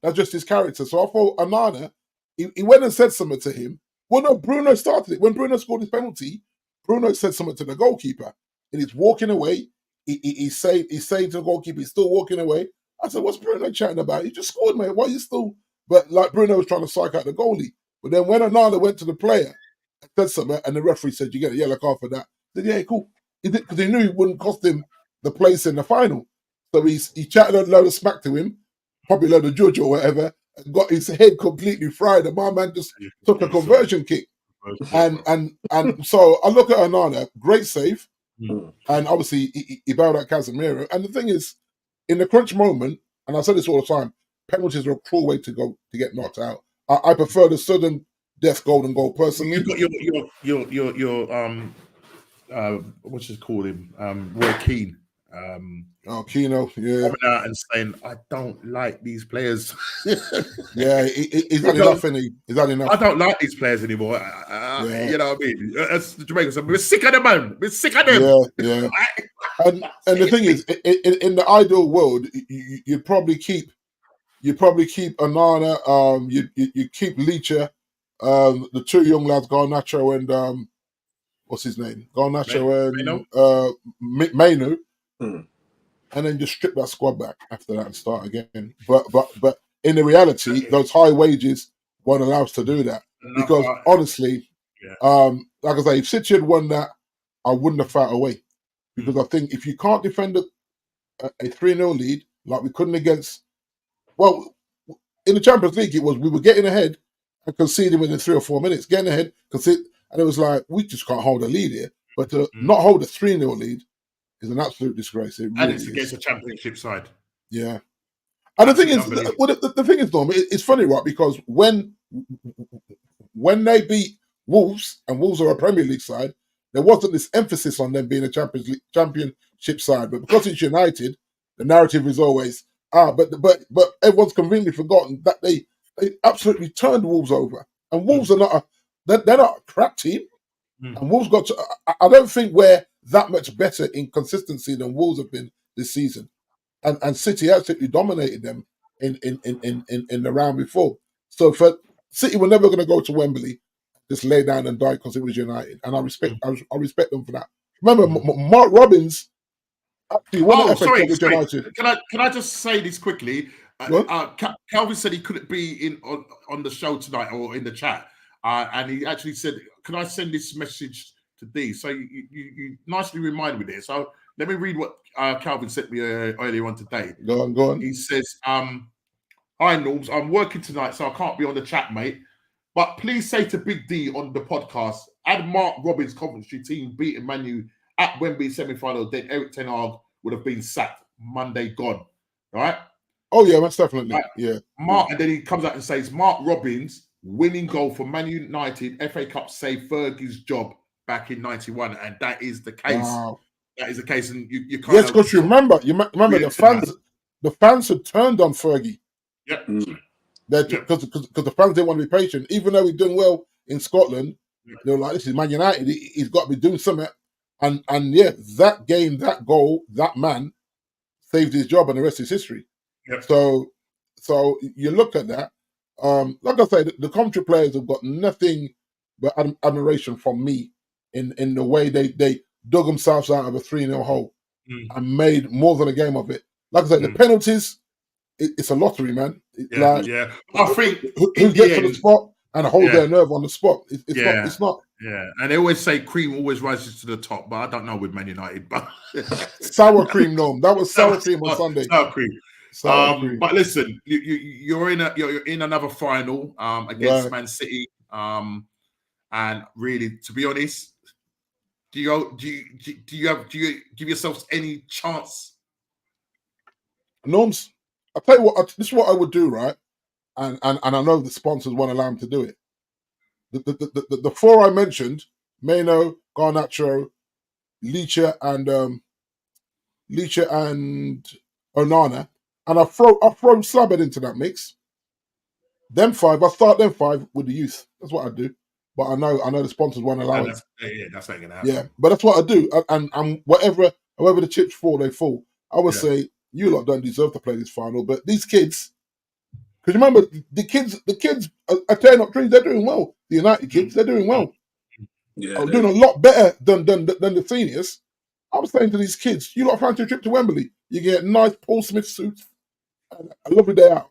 that's just his character. So I thought Onana, he went and said something to him. Well, no, Bruno started it. When Bruno scored his penalty, Bruno said something to the goalkeeper, and he's walking away. He's saying to the goalkeeper, he's still walking away. I said, what's Bruno chatting about? He just scored, mate. Why are you still... But like Bruno was trying to psych out the goalie. But then when Onana went to the player and said something, and the referee said, you get a yellow card for that. I said, yeah, cool. Because he knew it wouldn't cost him the place in the final. So he chatted a load of smack to him, probably a load of judge or whatever, and got his head completely fried. And my man just took a conversion kick. And so I look at Onana, great save. And obviously he bailed out Casemiro. And the thing is, in the crunch moment, and I say this all the time, penalties are a cruel way to get knocked out. I prefer the sudden death golden goal personally.
You've got your what's his called him? Roy Keane.
Keano, yeah.
Coming out and saying, I don't like these players.
Yeah, he's had enough, isn't he? He's had enough.
I don't like these players anymore. You know what I mean? As the Jamaicans, we're sick of them, man. We're sick of them.
Yeah. and the thing is, in the ideal world, you'd probably keep Onana, you keep Leacher, the two young lads, Garnacho and what's his name? Garnacho and Mainu. And then just strip that squad back after that and start again. But in the reality, those high wages won't allow us to do that. Because honestly, like I say, if City had won that, I wouldn't have fought away. Because I think if you can't defend a 3-0 lead, like we couldn't against... Well, in the Champions League, we were getting ahead and conceding within 3 or 4 minutes. Getting ahead, concede, and it was like, we just can't hold a lead here. But to not hold a 3-0 lead is an absolute disgrace. It really
and it's against a championship side.
Yeah. And the thing is, the thing is, Norm, it's funny, right? Because when they beat Wolves, and Wolves are a Premier League side, there wasn't this emphasis on them being a championship side. But because it's United, the narrative is always, but everyone's conveniently forgotten that they absolutely turned Wolves over. And Wolves are not they're not a crap team. And Wolves got to, I don't think we're that much better in consistency than Wolves have been this season. And City absolutely dominated them in the round before. So for City, we're never going to go to Wembley, just lay down and die because it was United. And I respect them for that. Remember, Mark Robbins actually won the FA Cup with United.
Can I just say this quickly? Calvin said he couldn't be on the show tonight or in the chat. And he actually said, can I send this message to D? So you nicely reminded me there. So let me read what Calvin sent me earlier on today.
Go on.
He says, hi, Norms. I'm working tonight, so I can't be on the chat, mate. But please say to Big D on the podcast, had Mark Robbins' Coventry team beaten Man U at Wembley semi-final, then Eric Ten Hag would have been sacked. Monday gone. Right?
Oh, yeah, that's definitely. Yeah.
And then he comes out and says, Mark Robbins winning goal for Man United, FA Cup saved Fergie's job back in '91, and that is the case. Wow. That is the case, and you can't.
Yes, because you remember the fans had turned on Fergie.
Yep.
Because the fans didn't want to be patient, even though he's doing well in Scotland. They were like, "This is Man United. He's got to be doing something." And that game, that goal, that man saved his job, and the rest is history.
Yep.
So you look at that. Like I say, the Coventry players have got nothing but admiration from me in the way they dug themselves out of a 3-0 hole and made more than a game of it. Like I say, the penalties, it's a lottery, man.
I think
who gets to the spot and hold their nerve on the spot. It's not.
Yeah, and they always say cream always rises to the top, but I don't know with Man United. But
sour cream, Norm. That was sour cream on Sunday.
Sour cream. But listen, you're in another final against Man City, and really, to be honest, do you give yourselves any chance?
Norms, I'll tell you what. This is what I would do, right? And I know the sponsors won't allow him to do it. The four I mentioned: Maino, Garnacho, Leacher, and Onana. And I throw Slabhead into that mix. I start them five with the youth. That's what I do. But I know the sponsors won't allow it.
That's not gonna happen.
Yeah, but that's what I do. And however the chips fall, they fall. I would say you lot don't deserve to play this final, but these kids, because remember the kids are tearing up trees. They're doing well. The United kids, they're doing well.
Yeah,
I'm doing a lot better than the seniors. I was saying to these kids, you lot fancy a trip to Wembley? You get nice Paul Smith suits. a lovely day out,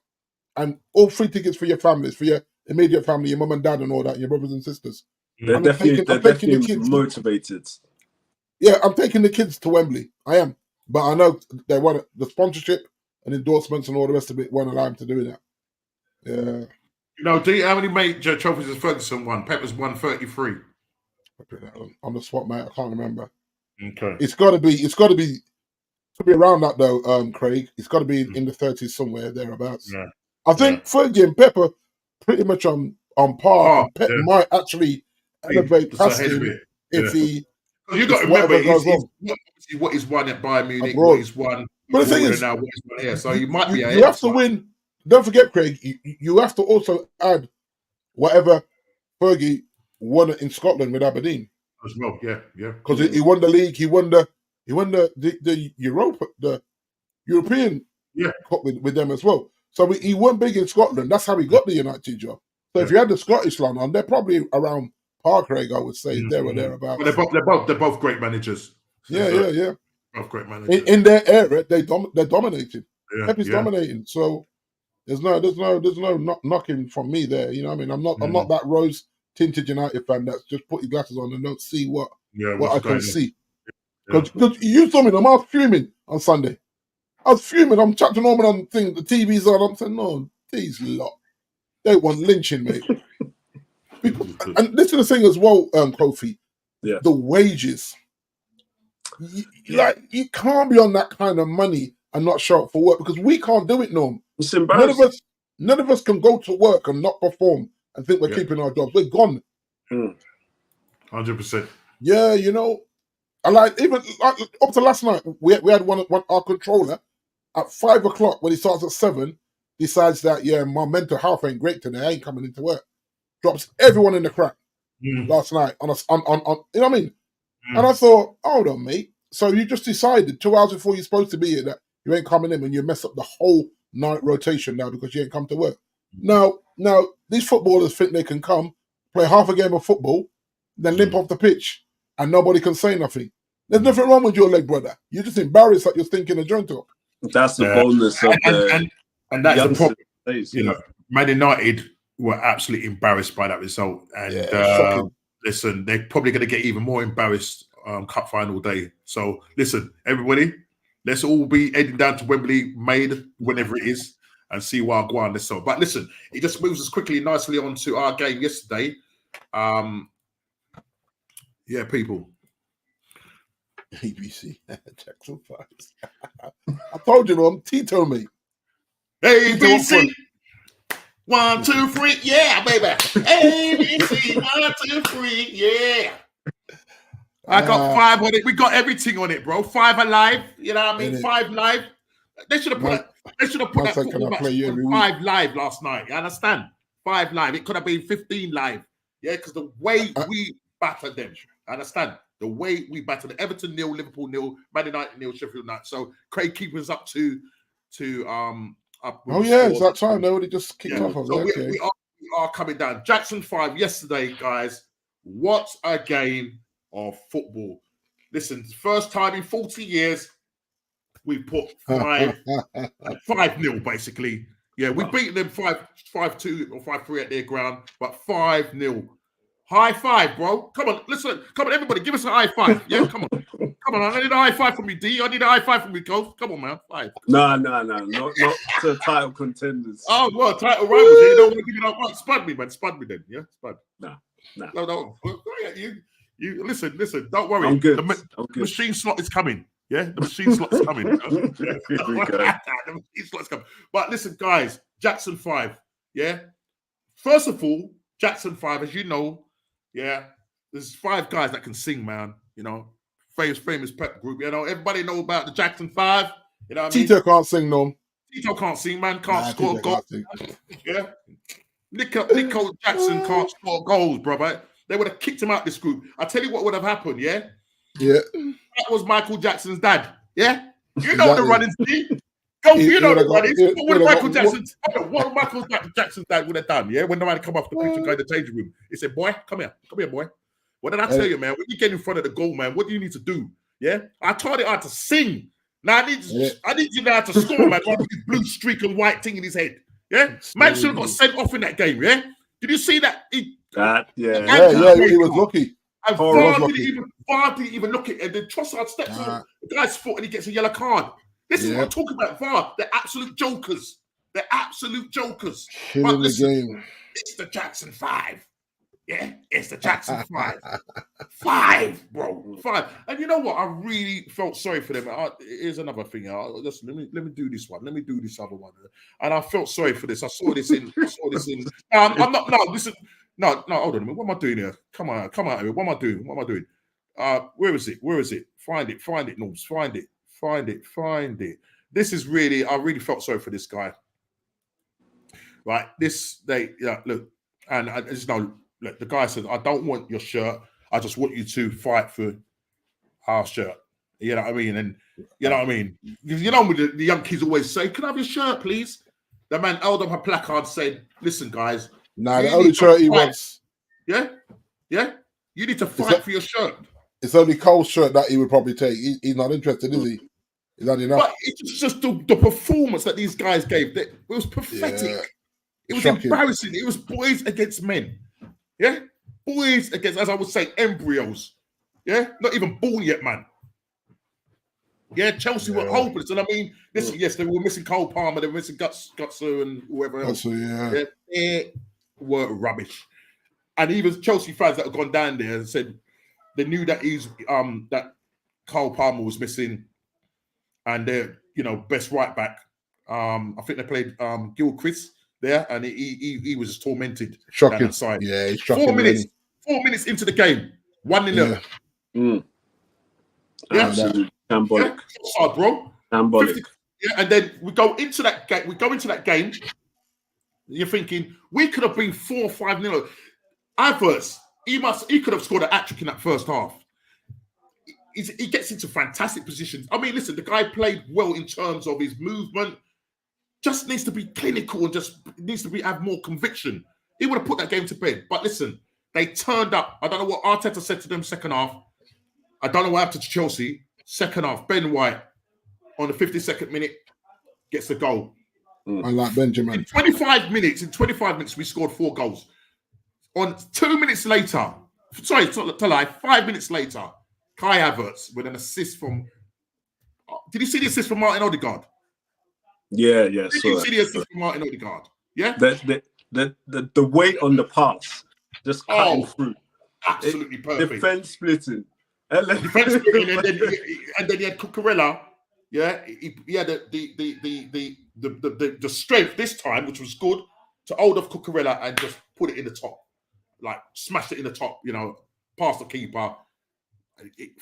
and all free tickets for your families, for your immediate family, your mum and dad, and all that, your brothers and sisters.
They're definitely motivated.
Yeah, I'm taking the kids to Wembley. I am, but I know they want the sponsorship and endorsements and all the rest of it won't allow them to do that. Yeah.
You know, do you how many major trophies has Ferguson won? Pep has won 33.
On the spot, mate. I can't remember.
Okay.
It's got to be around that though, Craig. It's got to be in the 30s somewhere thereabouts. Yeah. I think Fergie and Pep are pretty much on par. Pep might actually elevate past him if he.
You got to remember what he's won at Bayern Munich, what he's won.
But the thing is,
now what he's won here. So you might be.
You have to win. Don't forget, Craig. You have to also add whatever Fergie won in Scotland with Aberdeen
as well. Yeah.
Because he won the league. He won the European Cup with them as well. So he won big in Scotland. That's how he got the United job. So if you had the Scottish line on, they're probably around par, Craig. I would say there or thereabouts.
But they're both great managers.
Yeah.
Both great managers.
In their era, they're dominating. Pep is dominating. So there's no knocking from me there. You know what I mean? I'm not that rose tinted United fan that's just put your glasses on and don't see what I can see. Because you saw me, I was fuming on Sunday. I was fuming. I'm chatting Norman on the TV's on. I'm saying, no, these lot, they want lynching, mate. And this is the thing as well, Kofi.
Yeah.
The wages. You can't be on that kind of money and not show up for work because we can't do it, Norm.
It's embarrassing.
None of us can go to work and not perform and think we're keeping our jobs. We're gone.
100%.
Yeah, you know. And even up to last night, we had one our controller at 5 o'clock when he starts at 7, decides that my mental health ain't great today. I ain't coming into work. Drops everyone in the crap last night on you know what I mean? And I thought, hold on, mate. So you just decided 2 hours before you're supposed to be here that you ain't coming in and you mess up the whole night rotation now because you ain't come to work. Now these footballers think they can come, play half a game of football, then limp off the pitch and nobody can say nothing. There's nothing wrong with your leg, brother. You're just embarrassed that you're thinking a joint up.
That's the boldness of
and that's the problem. You know, Man United were absolutely embarrassed by that result. And listen, they're probably going to get even more embarrassed cup final day. So listen, everybody, let's all be heading down to Wembley, made whenever it is, and see what I go on this. But listen, it just moves us nicely on to our game yesterday. People.
ABC Jackson 5. I told you, I'm Tito, mate.
ABC. 1, 2, 3, yeah, baby. ABC, 1, 2, 3, yeah. I got 5 on it. We got everything on it, bro. 5 alive. You know what I mean? 5 live. They should have put that football match on 5 live last night. You understand? 5 live. It could have been 15 live. Yeah, because the way we battered them. Understand? The way we battered them. Everton 0, Liverpool 0, Man United 0, Sheffield United. So Craig keeping us up to
it's that time. They already just kicked off.
So we are coming down. Jackson 5 yesterday, guys. What a game of football. Listen, first time in 40 years, we put 5-0, basically. Yeah, we beat them 5-2 or 5-3 at their ground, but 5-0. High five, bro. Come on, listen. Come on, everybody, give us a high five. Yeah, come on. Come on, I need a high five from you, D. I need a high five from you, Ghost. Come on, man. 5.
No. Not to title contenders.
Oh, well, title rivals. You don't want to give it up. Right, spud me, man. Spud me then. Yeah, spud.
No.
No. You listen. Don't worry.
I'm good.
The machine slot is coming. Yeah, the machine slot's coming. The machine slot's coming. But listen, guys, Jackson 5. Yeah. First of all, Jackson 5, as you know, there's 5 guys that can sing, man. You know, famous pep group. You know, everybody know about the Jackson 5. You know what I mean?
Tito can't sing, no.
Tito can't sing, man. Can't score goals. Yeah. Nico Jackson can't score goals, brother. They would have kicked him out this group. I tell you what would have happened, yeah?
Yeah.
That was Michael Jackson's dad, yeah? You know the running scheme. You know the running. What Michael Jackson's dad would have done, yeah? When the man come off the pitch and go in the changing room, he said, boy, come here, boy. What did I tell you, man? When you get in front of the goal, man, what do you need to do? Yeah? I taught it how to sing. Now I need you now to score, man. With his blue streak and white thing in his head. Yeah, man should have got sent off in that game. Yeah, did you see that?
He was lucky.
And VAR didn't even look at it. And then Trossard steps on the guy's foot and he gets a yellow card. This is what I'm talking about. VAR, they're absolute jokers. They're absolute jokers.
But listen, the game.
It's the Jackson 5. Yeah, it's the Jackson 5. 5, bro. 5. And you know what? I really felt sorry for them. Here's another thing. Listen, let me do this one. Let me do this other one. And I felt sorry for this. I saw this in. I'm not. No, listen. No. Hold on a minute. What am I doing here? Come out here. What am I doing? Where is it? Find it, Norms. Find it. This is really. I really felt sorry for this guy. Right. Look, and I just know. Look, the guy said, I don't want your shirt. I just want you to fight for our shirt. You know what I mean? And you know what I mean? You know, the young kids always say, can I have your shirt, please? The man held up a placard saying, listen, guys.
Nah, the only shirt he wants.
Yeah? Yeah? You need to fight for your shirt.
It's only Cole's shirt that he would probably take. He's not interested, is he? Is that enough?
But it's just the performance that these guys gave. It was pathetic. Yeah. It was shocking. Embarrassing. It was boys against men. Yeah, boys against, as I would say, embryos. Yeah, not even born yet, man. Yeah, Chelsea were hopeless, and I mean, listen, yes, they were missing Cole Palmer, they were missing Gutsu and whoever else. They were rubbish, and even Chelsea fans that have gone down there and said they knew that that Cole Palmer was missing, and their best right back. I think they played Gilchrist there, and he was just tormented.
Shocking.
Side.
Yeah, he's shocking.
4 minutes into the game, 1-0.
Absolutely shambolic.
Yeah, bro.
Shambolic.
And then we go into that game. You're thinking we could have been 4-5-0. Havertz, he could have scored a hat-trick in that first half. He gets into fantastic positions. I mean, listen, the guy played well in terms of his movement. Just needs to be clinical and just needs to have more conviction. He would have put that game to bed. But listen, they turned up. I don't know what Arteta said to them second half. I don't know what happened to Chelsea. Second half, Ben White on the 52nd minute gets the goal.
I like Benjamin.
In 25 minutes, we scored 4 goals. On 2 minutes later, sorry, to lie, 5 minutes later, Kai Havertz with an assist from. Did you see the assist from Martin Odegaard?
Yeah.
Did you see the assist from Martin Odegaard? Yeah.
The weight on the pass just cutting through.
Absolutely perfect.
Defense splitting.
And then he had Cucurella. Yeah, he had the strength this time, which was good, to hold off Cucurella and just put it in the top, like smash it in the top. Past the keeper,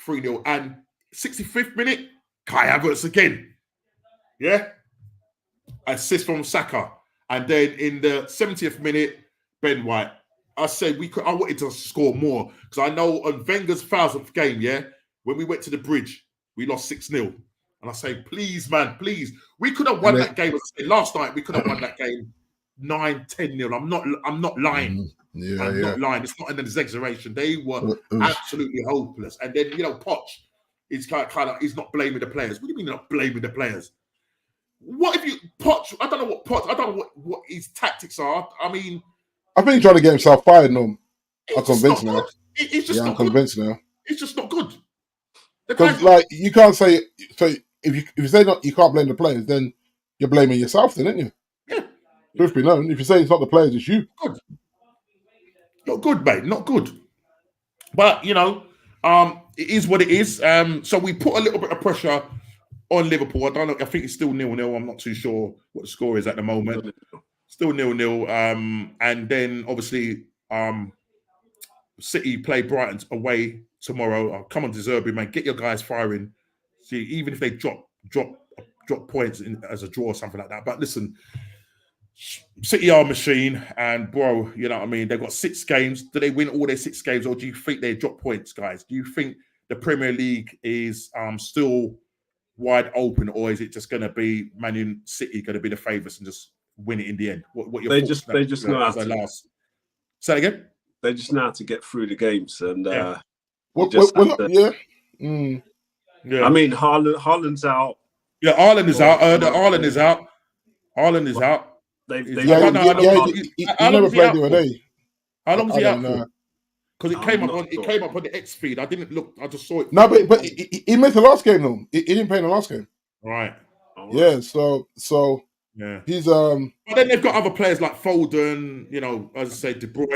3-0. And 65th minute, Kai Havertz again. Yeah, assist from Saka, and then in the 70th minute, Ben White. I said I wanted to score more because I know on Wenger's 1000th game, when we went to the bridge, we lost 6-0. And I say, please, man, please. We could have won that game. Last night, we could have won that game 9-10-0. I'm not lying. I'm not lying. It's not an exaggeration. They were absolutely hopeless. And then, Poch is kind of he's not blaming the players. What do you mean not blaming the players? What if Poch, I don't know what his tactics are. I mean,
I think he's trying to get himself fired, no. I'm convinced now.
I'm
convinced now.
It's just not good.
Because, you can't say... So, if you say you can't blame the players, then you're blaming yourself then, aren't you?
Yeah.
Truth be known, if you say it's not the players, it's you.
Good. Not good, mate. Not good. But, it is what it is. So, we put a little bit of pressure on Liverpool. I don't know. I think it's still 0-0. I'm not too sure what the score is at the moment. Still 0-0. And then obviously City play Brighton away tomorrow. Come on, De Zerbi, man. Get your guys firing. See, even if they drop points as a draw or something like that. But listen, City are a machine, and bro, you know what I mean? They've got 6 games. Do they win all their 6 games, or do you think they drop points, guys? Do you think the Premier League is still wide open, or is it just going to be Man City going to be the favourites and just win it in the end? What your
they just know how to
last. Say that again.
They just know how to get through the games, and
I mean, Haaland's out.
Yeah, Ireland is out. Ireland is out. Ireland is out.
He's never played the other day.
How long is he out for? Because it came up on the X feed. I didn't look. I just saw it.
No, but he missed the last game though. He didn't play in the last game.
Right.
Yeah. So
yeah.
He's
But then they've got other players like Foden. You know, as I say, De Bruyne.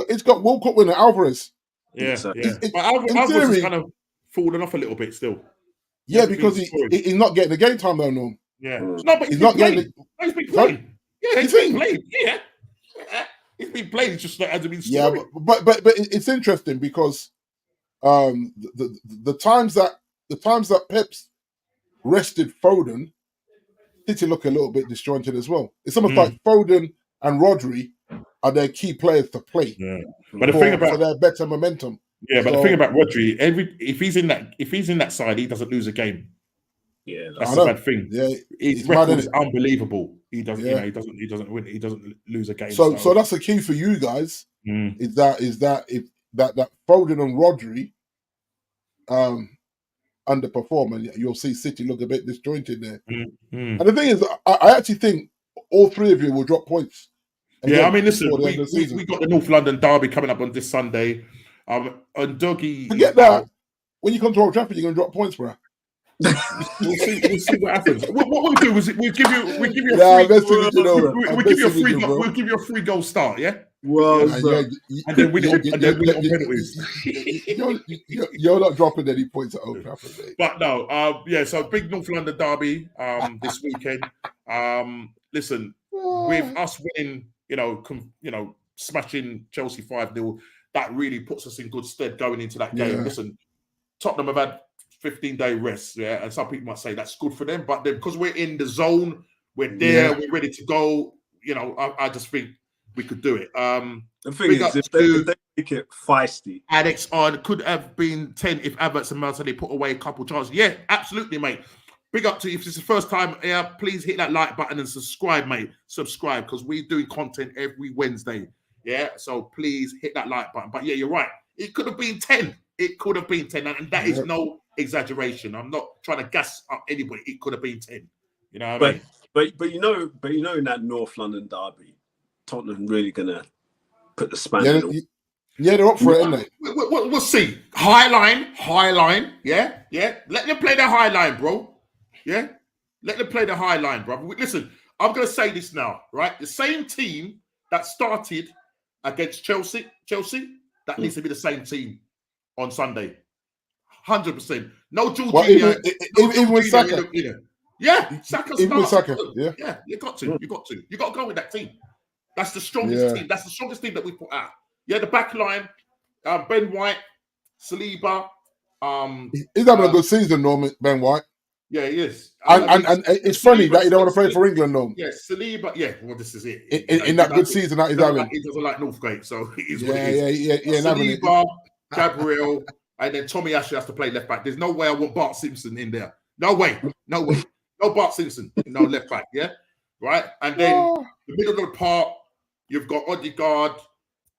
It's got World Cup winner Alvarez.
Yeah. But Alvarez is kind of falling off a little bit still.
Yeah, because he's not getting the game time though, no.
Yeah. No, but he's
not
getting. He's been playing. Yeah, he's been playing. Yeah. He's been playing, just like hasn't been scoring.
Yeah, but it's interesting because the times that Pep's rested Foden, City look a little bit disjointed as well. It's almost like Foden and Rodri are their key players to play.
Yeah. But the thing about
for their better momentum.
Yeah, but the thing about Rodri, if he's in that side, he doesn't lose a game.
Yeah,
that's a bad thing.
Yeah,
his record is unbelievable. He doesn't, he doesn't win. He doesn't lose a game.
So that's the key for you guys. Is that Foden and Rodri underperform, and you'll see City look a bit disjointed there. And the thing is, I actually think all three of you will drop points.
Yeah, I mean, listen, we got the North London derby coming up on this Sunday. And Dougie,
forget that. When you come to Old Trafford, you're gonna drop points, bro.
We'll see what happens. What we'll do is we'll give you a free goal start, yeah.
Well,
and then we win on penalties.
You're not dropping any points at Old Trafford, mate.
But no, so big North London derby this weekend. Listen, with us winning, smashing Chelsea 5-0, that really puts us in good stead going into that game. Yeah. Listen, Tottenham have had 15-day rest, yeah, and some people might say that's good for them, but then because we're in the zone, we're there, we're ready to go. I just think we could do it.
The thing is, if they make it feisty,
Alex could have been 10 if Havertz and Martinelli put away a couple chances. Yeah, absolutely, mate. Big up to you. If it's the first time, please hit that like button and subscribe, mate. Subscribe, because we're doing content every Wednesday. Yeah, so please hit that like button. But yeah, you're right. It could have been 10. It could have been 10, and that is no exaggeration. I'm not trying to gas up anybody. It could have been 10. You know what I mean?
But in that North London derby, Tottenham really gonna put the spanner.
Yeah, they're up for it, aren't they?
We'll see. High line. Yeah. Let them play the high line, bro. Yeah, let them play the high line, bro. Listen, I'm gonna say this now, right? The same team that started against Chelsea, that needs to be the same team on Sunday. 100%. No Jorginho.
Even with Saka.
Yeah, Saka.
Even with Saka.
Yeah, you got to. You got to go with that team. That's the strongest team. That's the strongest team that we put out. Yeah, the back line, Ben White, Saliba.
He's having a good season, Norman, Ben White.
Yeah, he is.
And it's funny that he don't want to play for England, no.
Yeah, Saliba. Yeah, well, this is it.
In that good season that he's having.
He doesn't like Northgate, so it is what
it is. Yeah.
Saliba, Gabriel, and then Tommy Ashley has to play left back. There's no way I want Bart Simpson in there. No way. No Bart Simpson, left back, yeah? Right? And then the middle of the park, you've got Odegaard,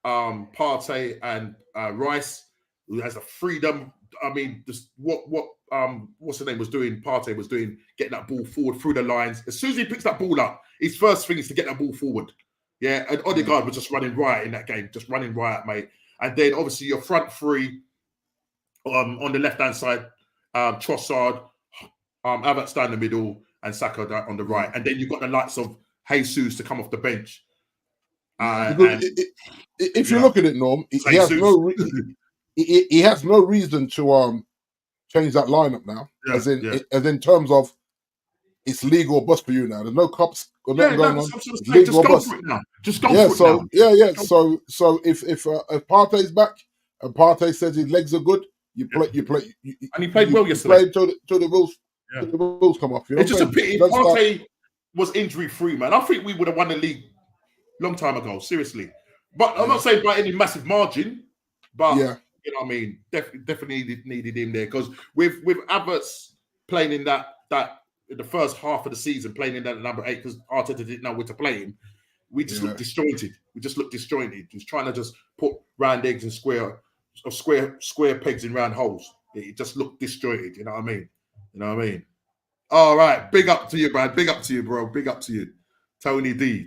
Partey, and Rice, who has the freedom. I mean, just what's the name was doing? Partey was doing, getting that ball forward through the lines. As soon as he picks that ball up, his first thing is to get that ball forward. Yeah, and Odegaard was just running riot in that game, just running riot, mate. And then obviously your front three on the left-hand side, Trossard, Havertz down the middle, and Saka on the right. And then you've got the likes of Jesus to come off the bench.
If you look at it, Norm, he has no reason to change that lineup now. As in terms of it's league or bust for you now. There's no cups or nothing going on.
Just go for it now. Just go for it now.
So if Partey's back and Partey says his legs are good, you play.
And he played well yesterday.
Till the rules come off.
It's just a pity Partey was injury free, man. I think we would have won the league long time ago. Seriously, but I'm not saying by any massive margin, but you know what I mean. Definitely needed him there because with Havertz playing in that in the first half of the season, playing in that number 8 because Arteta didn't know where to play him. We just looked disjointed. Just trying to just put round eggs in square pegs in round holes. It just looked disjointed. You know what I mean? All right. Big up to you, man. Big up to you, bro. Big up to you. Tony D.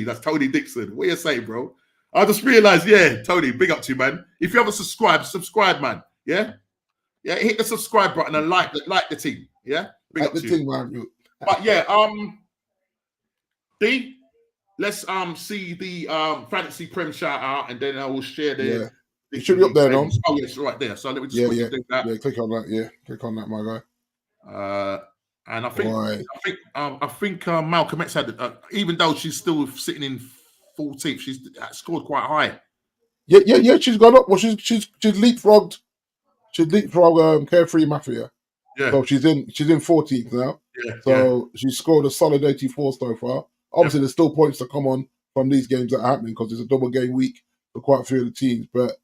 That's Tony Dixon. What you say, bro? I just realized, Tony, big up to you, man. If you haven't subscribe, man. Yeah? Yeah, hit the subscribe button and like the team. Yeah? Big up to you. Man. But D, let's see the Fantasy Prem shout out, and then I will share the
it should be up there, no?
Oh, yes, right there. So let me just do that.
Yeah, click on that. Yeah, click on that, my guy.
And I think Malcolm X had, even though she's still sitting in 14th, she's scored quite high.
Yeah. She's gone up. Well, she's leapfrogged. She's leapfrogged Carefree Mafia. Yeah. So she's in 14th now. Yeah. So she scored a solid 84 so far. Obviously, there's still points to come on from these games that are happening because it's a double game week for quite a few of the teams. But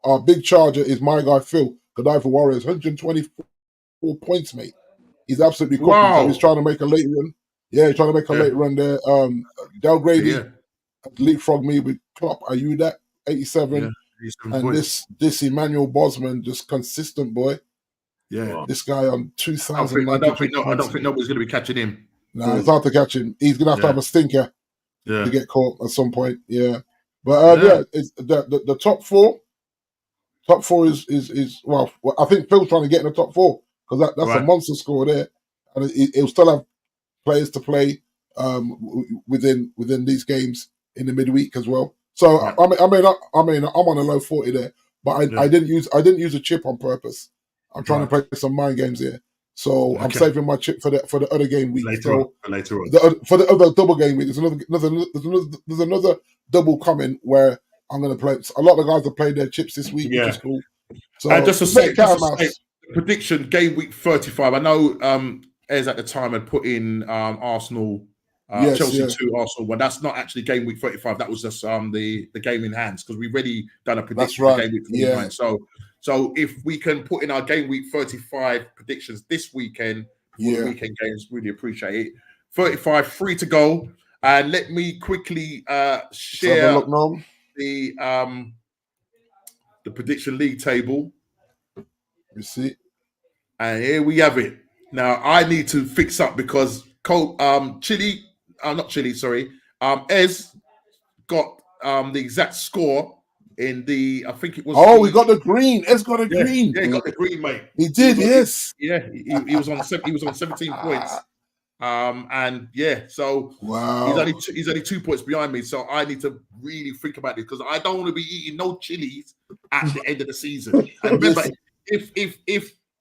our big charger is my guy Phil, Godiva Warriors, 124 points, mate. He's absolutely cooking. Wow. So he's trying to make a late run. Yeah, he's trying to make a late run there. Del Grady leapfrog me with Klopp. Are you that 87? Yeah. And points. this Emmanuel Bosman, just consistent boy. Yeah, this guy on 2,000.
I don't think nobody's going to be catching him.
No, it's hard to catch him. He's going to have a stinker to get caught at some point. Yeah, but it's the top four. Top four is well. I think Phil's trying to get in the top four because that's a monster score there, and he'll still have players to play within these games in the midweek as well. So I mean, I'm on a low 40 there, but I didn't use a chip on purpose. I'm trying to play some mind games here, so I'm saving my chip for the other game week. Later on. For the other double game week, there's another double coming where I'm going to play. A lot of the guys have played their chips this week, which is cool. So
and just to say, prediction game week 35. I know Ez at the time had put in Arsenal. Chelsea 2, Arsenal 1. That's not actually game week 35. That was just the game in hands because we've already done a prediction for game week 39. So if we can put in our game week 35 predictions this weekend for the weekend games, really appreciate it. 35, 3 to go. And let me quickly share the prediction league table.
You see,
and here we have it. Now I need to fix up because Ez got the exact score in the. I think it was.
Oh, we got the green. Ez got a green.
Yeah, he got the green, mate.
He did, yes.
Yeah, he was on 17 points. So
wow,
he's only 2 points behind me. So I need to really think about this because I don't want to be eating no chilies at the end of the season. And remember, if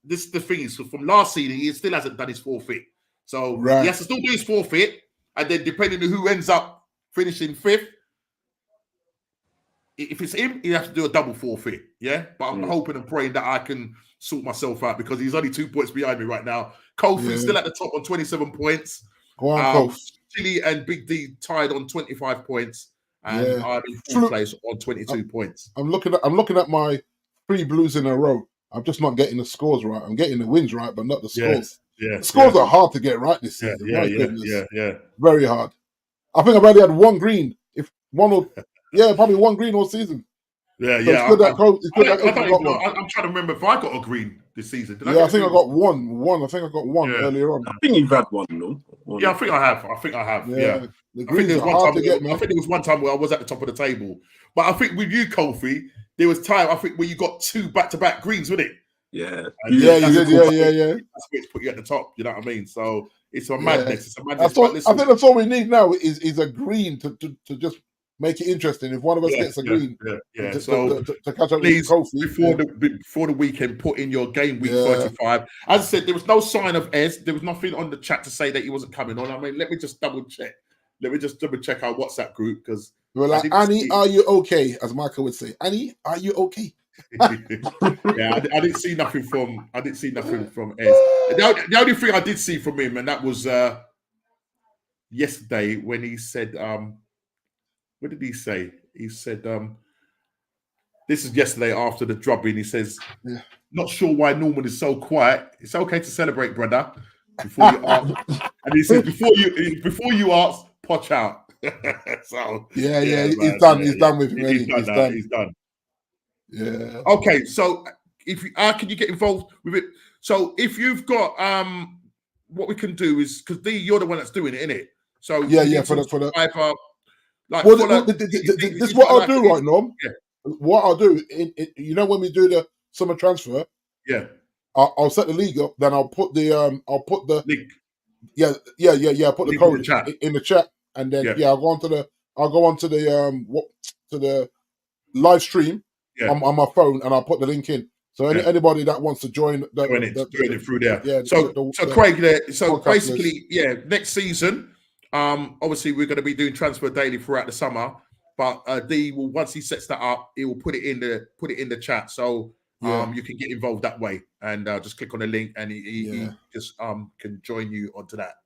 this the thing is, from last season, he still hasn't done his forfeit. So he has to still do his forfeit, and then depending on who ends up finishing 5th, if it's him, he has to do a double forfeit. Yeah, but I'm hoping and praying that I can sort myself out because he's only 2 points behind me right now. Kofi's still at the top on 27 points.
Go on,
Chile and Big D tied on 25 points, and I'm in 4th place on 22 points.
I'm looking at my 3 blues in a row. I'm just not getting the scores right. I'm getting the wins right, but not the scores. The scores are hard to get right this season.
Yeah.
Very hard. I think I've already had one green. If one or probably one green all season.
Yeah.
I'm
trying to remember if I got a green this season.
I think I got one. I think I got one earlier on.
I think you've had one, no?
Yeah, I think I have. Yeah.
The greens are hard to get, man.
I think there was one time where I was at the top of the table. But I think with you, Kofi, there was time, I think, where you got 2 back-to-back greens, wasn't it?
Yeah.
You did.
That's where it's put you at the top, you know what I mean? So it's a madness. It's a madness.
I think that's all we need now is a green to just make it interesting. If one of us gets a green, to catch up with Kofi.
Before the weekend, put in your game week 35. As I said, there was no sign of Ez. There was nothing on the chat to say that he wasn't coming on. I mean, let me just double check. Let me just double check our WhatsApp group because
we're like, Annie, are you okay? As Michael would say, Annie, are you okay?
I didn't see nothing from Ez. The only thing I did see from him, and that was yesterday when he said, what did he say? He said, this is yesterday after the drubbing. He says, not sure why Norman is so quiet. It's okay to celebrate, brother. Before you ask, and he says, before you ask, potch out. So
he's done. He's done with him.
He's done.
Yeah.
Okay, so how can you get involved with it? So if you've got what we can do is because you're the one that's doing it, innit? So
yeah, for the
either, like,
this is what I'll do right now.
Yeah.
What I'll do, you know, when we do the summer transfer,
yeah,
I'll set the league up. Then I'll put the
link.
I'll put the code in the chat, and then I'll go onto the live stream on my phone, and I'll put the link in. So anybody that wants to join
it through there.
Yeah.
So Craig, so basically, next season, obviously we're going to be doing Transfer Daily throughout the summer. But D will, once he sets that up, he will put it in the chat, so you can get involved that way, and just click on the link, and he just can join you onto that.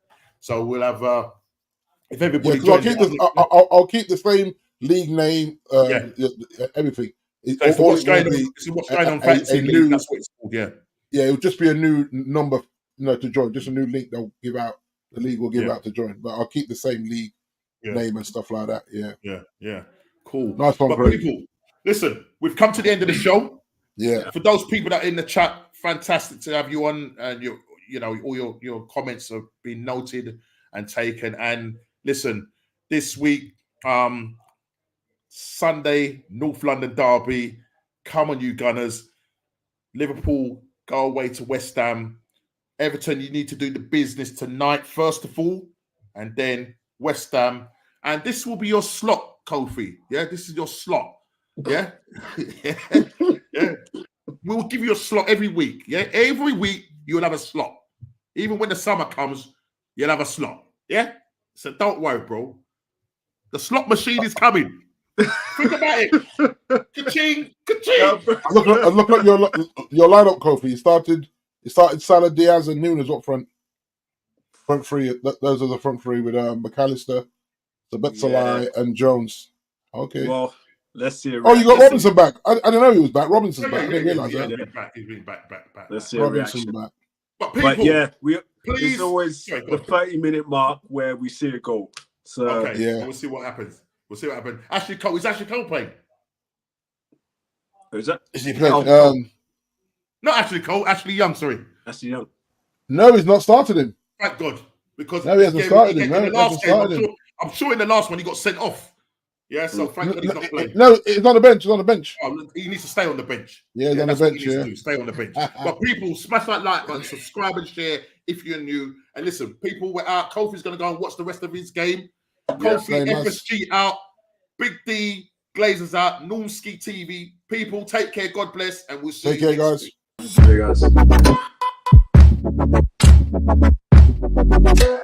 So we'll have if everybody.
I'll keep the same league name, everything.
So what's going on Fantasy League, that's what it's called, yeah, it will just be a new number, to join, just a new link they'll give out. The league will give out to join, but I'll keep the same league name and stuff like that. Yeah. Cool. Nice one, Greg. People, listen, we've come to the end of the show.
Yeah.
For those people that are in the chat, fantastic to have you on, and all your comments have been noted and taken. And listen, this week, Sunday, North London derby. Come on, you Gunners. Liverpool go away to West Ham. Everton, you need to do the business tonight, first of all, and then West Ham. And this will be your slot, Kofi. Yeah, this is your slot. Yeah. Yeah. We'll give you a slot every week. Yeah, every week you'll have a slot. Even when the summer comes, you'll have a slot. Yeah. So don't worry, bro. The slot machine is coming. Think about it. Ka-ching, ka-ching.
I look at your lineup, Kofi. You started Salah, Diaz, and Nunes up front. Front three. Those are the front three with McAllister, Sabetsalai, and Jones. Okay.
Well, let's see.
You got Robinson back. I didn't know he was back. Robinson's back. I didn't realize that.
He's been back.
Let's see.
Robinson's back.
But people,
there's always the 30-minute mark where we see a goal. So
we'll see what happens. Ashley Cole. Is Ashley Cole playing?
Who's that?
Is he playing?
Not Ashley Cole. Ashley Young. Sorry.
Ashley Young.
No, he's not started him.
Thank God. Because
he hasn't started him.
I'm sure in the last one he got sent off. Yeah, so thank God he's not playing.
No, he's on the bench. He's on the bench.
Oh, he needs to stay on the bench.
Yeah, he's on the bench.
Stay on the bench. But people, smash that like button, subscribe and share if you're new. And listen, people, we're out. Kofi's going to go and watch the rest of his game. Kofi, FSG out. Big D, Glazers out. Normski TV. People, take care. God bless. And we'll see you
next
guys.
Take care, guys.